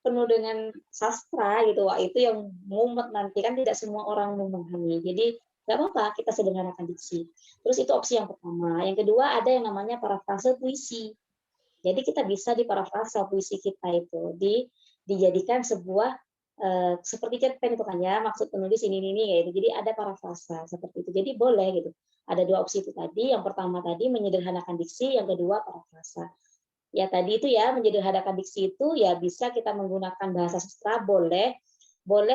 penuh dengan sastra gitu, wah itu yang mumet nanti, kan tidak semua orang memahami. Jadi nggak apa-apa kita sederhanakan diksi. Terus itu opsi yang pertama. Yang kedua ada yang namanya parafrase puisi. Jadi kita bisa diparafrasa puisi kita itu dijadikan sebuah seperti cerpen itu kan ya, maksud penulis ini gitu. Jadi ada parafrasa seperti itu. Jadi boleh gitu. Ada 2 opsi itu tadi. Yang pertama tadi menyederhanakan diksi, yang kedua parafrasa. Ya tadi itu ya, menyederhanakan diksi itu ya bisa kita menggunakan bahasa sastra, boleh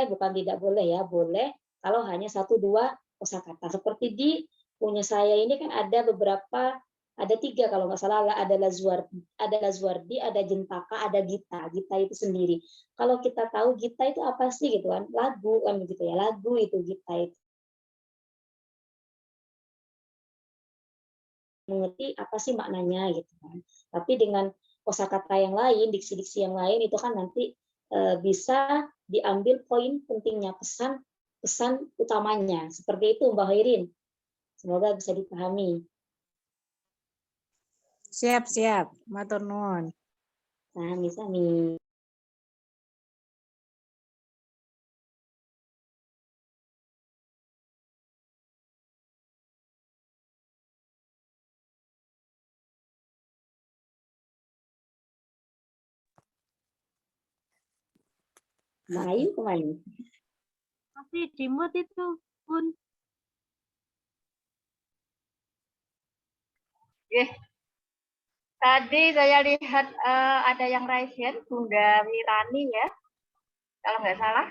bukan tidak boleh ya, boleh kalau hanya 1-2 kosakata. Seperti di punya saya ini kan ada beberapa, ada 3 kalau nggak salah, ada Lazuardi, ada Jentaka, ada Gita. Gita itu sendiri. Kalau kita tahu Gita itu apa sih gitu kan, lagu kan begitu ya, lagu itu Gita itu. Mengerti apa sih maknanya gitu kan. Tapi dengan kosakata yang lain, diksi-diksi yang lain itu kan nanti bisa diambil poin pentingnya, pesan utamanya. Seperti itu Mbak Hoirin. Semoga bisa dipahami. Siap. Matur nuwun. Sami-sami. Ayu kemana? Masih di mute itu, Bun. Tadi saya lihat ada yang raise hand, Bunda Wirani ya, kalau nggak salah.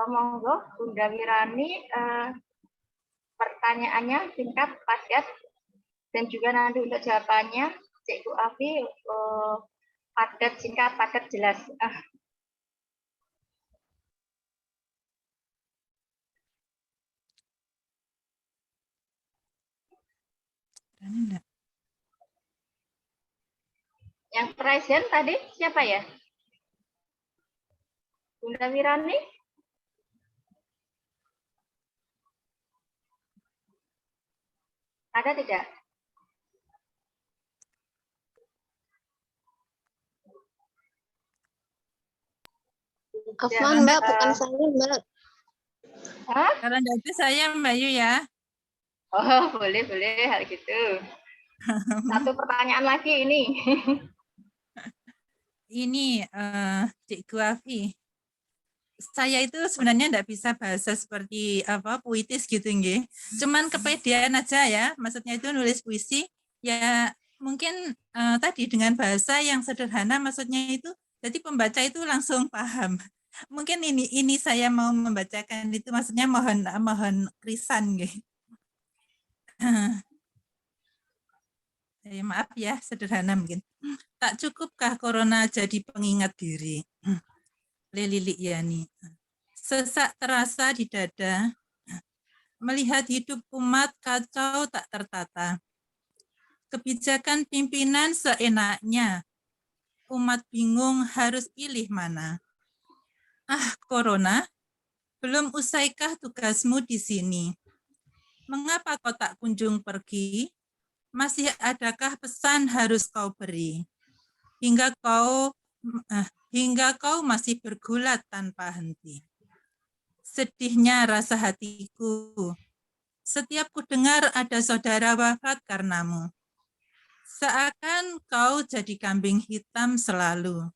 Monggo, Bunda Wirani, pertanyaannya singkat, padat, dan juga nanti untuk jawabannya, Cikgu Afi, padat, singkat, padat, jelas. Yang raise hand tadi siapa ya? Bunda Wirani? Ada tidak? Afwan, Mbak, bukan saya, Mbak. Hah? Kalau enggak itu saya Mbak Yu ya. Oh, boleh hal gitu. Satu pertanyaan lagi ini. Ini Cikgu Afi. Saya itu sebenarnya enggak bisa bahasa seperti puitis gitu nggih. Cuman kepedean aja ya. Maksudnya itu nulis puisi ya mungkin tadi dengan bahasa yang sederhana, maksudnya itu jadi pembaca itu langsung paham. Mungkin ini saya mau membacakan itu, maksudnya mohon krisan nggih. Maaf ya, sederhana mungkin. Tak cukupkah corona jadi pengingat diri? Lili Yani. Sesak terasa di dada, melihat hidup umat kacau tak tertata. Kebijakan pimpinan seenaknya, umat bingung harus pilih mana. Ah, corona, belum usaikah tugasmu di sini? Mengapa kau tak kunjung pergi? Masih adakah pesan harus kau beri? Hingga kau masih bergulat tanpa henti. Sedihnya rasa hatiku. Setiap ku dengar ada saudara wafat karenamu. Seakan kau jadi kambing hitam selalu.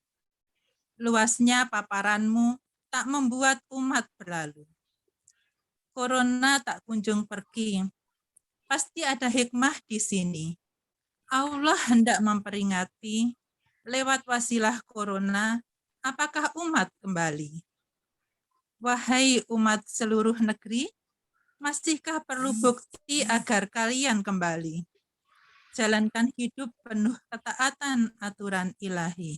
Luasnya paparanmu tak membuat umat berlalu. Corona tak kunjung pergi. Pasti ada hikmah di sini. Allah hendak memperingati lewat wasilah corona, apakah umat kembali? Wahai umat seluruh negeri, masihkah perlu bukti agar kalian kembali? Jalankan hidup penuh ketaatan aturan ilahi.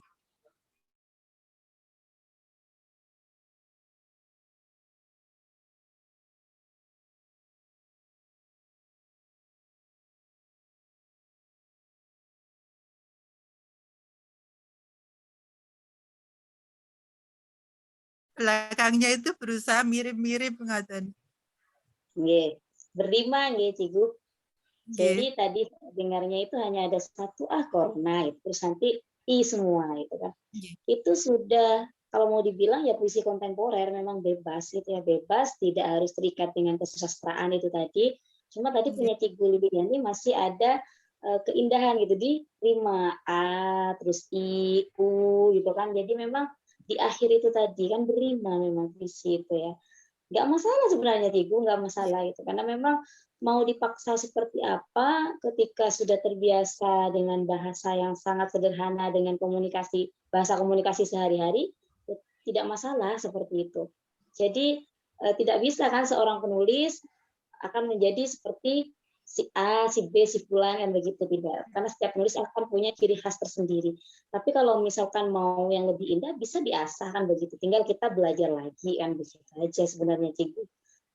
Belakangnya itu berusaha mirip-mirip ngaten. Nggih, berlima nggih Cigu. Nggih. Jadi tadi dengarnya itu hanya ada satu corona itu, terus nanti i semua itu kan. Nggih. Itu sudah kalau mau dibilang ya puisi kontemporer memang bebas gitu ya, bebas, tidak harus terikat dengan kesusastraan itu tadi. Cuma tadi punya Cigu Libiani masih ada keindahan gitu di rima a terus i u gitu kan. Jadi memang di akhir itu tadi kan berima memang puisi itu ya. Nggak masalah sebenarnya Cigu, nggak masalah itu karena memang mau dipaksa seperti apa ketika sudah terbiasa dengan bahasa yang sangat sederhana dengan bahasa komunikasi sehari-hari, tidak masalah seperti itu. Jadi tidak bisa kan seorang penulis akan menjadi seperti si A, si B, si fulan kan begitu, tidak. Karena setiap penulis akan punya ciri khas tersendiri. Tapi kalau misalkan mau yang lebih indah bisa diasah kan begitu. Tinggal kita belajar lagi kan begitu aja sebenarnya Cigu.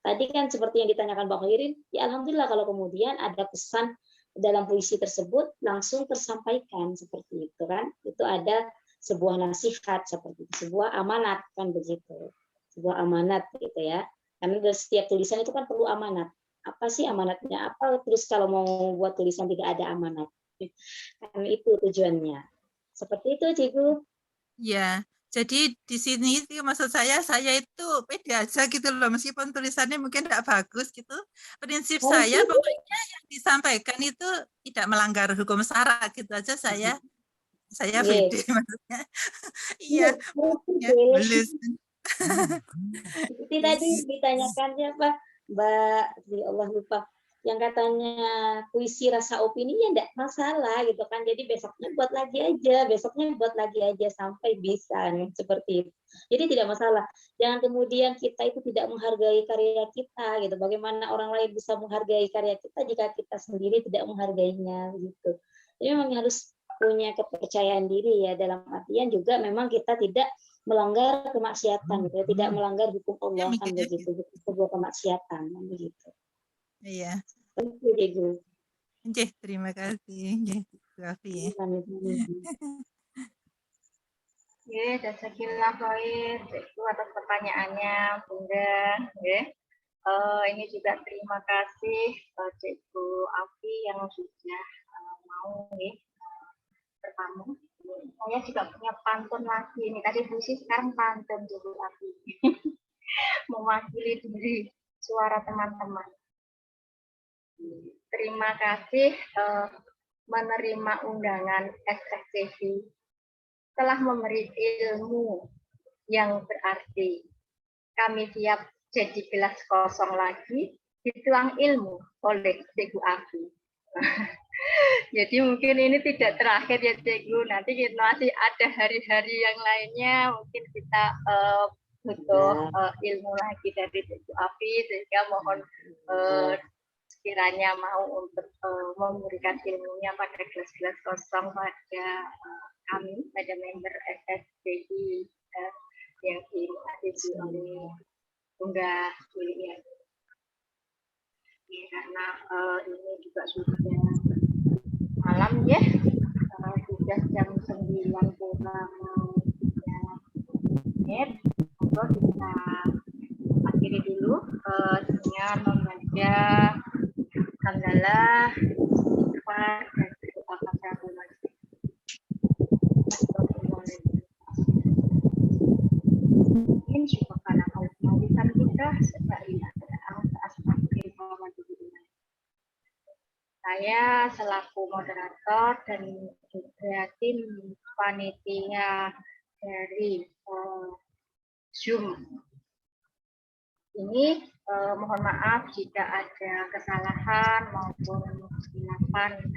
Tadi kan seperti yang ditanyakan Bang Khairin, ya alhamdulillah kalau kemudian ada pesan dalam puisi tersebut langsung tersampaikan seperti itu kan. Itu ada sebuah nasihat seperti itu, sebuah amanat kan begitu. Sebuah amanat gitu ya. Karena dari setiap tulisan itu kan perlu amanat. Apa sih amanatnya? Apa terus kalau mau buat tulisan tidak ada amanat? Karena itu tujuannya. Seperti itu, Cigu. Ya, jadi di sini itu maksud saya itu pede aja gitu loh, meskipun tulisannya mungkin tidak bagus gitu. Prinsip saya pokoknya yang disampaikan itu tidak melanggar hukum syara gitu aja saya pede maksudnya. Iya, tulis. Seperti tadi ditanyakan siapa Mbak, ya Allah lupa, yang katanya puisi rasa opini ya enggak masalah gitu kan. Jadi besoknya buat lagi aja sampai bisa seperti itu. Jadi tidak masalah. Jangan kemudian kita itu tidak menghargai karya kita gitu. Bagaimana orang lain bisa menghargai karya kita jika kita sendiri tidak menghargainya gitu. Jadi memang harus punya kepercayaan diri ya, dalam artian juga memang kita tidak melanggar kemaksiatan gitu, tidak melanggar hukum Allah kan begitu, sebuah kemaksiatan kan begitu. Iya. Begitu. Terima kasih. Kafi. Oke, jazakallah khair itu atas pertanyaannya Bunda. Ini juga terima kasih Cikgu Afi yang sudah mau bertamu. Saya juga punya pantun lagi ini, tadi puisi sekarang pantun Cikgu Afi. Mewakili diri suara teman-teman. Terima kasih menerima undangan SSCV, telah memberi ilmu yang berarti. Kami siap jadi gelas kosong lagi, dituang ilmu oleh Cikgu Afi. Jadi mungkin ini tidak terakhir ya Cikgu, nanti kita masih ada hari-hari yang lainnya, mungkin kita butuh ilmu lagi dari Cikgu Afi, sehingga mohon sekiranya mau untuk memberikan ilmunya pada gelas-gelas kosong pada kami, pada member SSCI yang diadili oleh Bunda Julia. Karena ini juga sudah malam ya, sudah jam 9 kurang 3 menit. Monggo kita akhiri dulu dengan membaca hamdalah, istighfar, dan berdoa kepada Allah. Mungkin syukurkan Allah bisa kita sebaiknya saya saya selaku moderator dan juga tim panitia dari Zoom ini mohon maaf jika ada kesalahan maupun kesilapan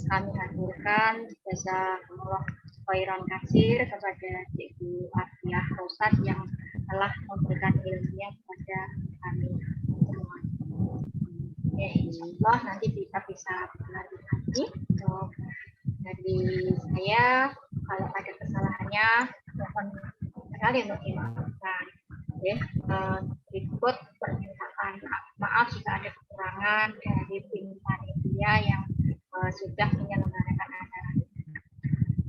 kami haturkan jazakumullah khairan katsir kepada Ibu Afiah Rosad yang telah memberikan ilmunya kepada kami semua. Oke, insyaallah nanti kita bisa berlanjut lagi. Dari saya, kalau ada kesalahannya mohon sekali untuk dimaafkan. Oke, berikut permintaan maaf jika ada kekurangan dari tim panitia yang sudah menyelenggarakan acara.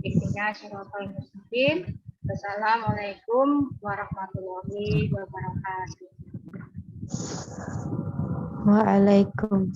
Intinya syaratul muslimin. Wassalamualaikum warahmatullahi wabarakatuh. Waalaikumsalam.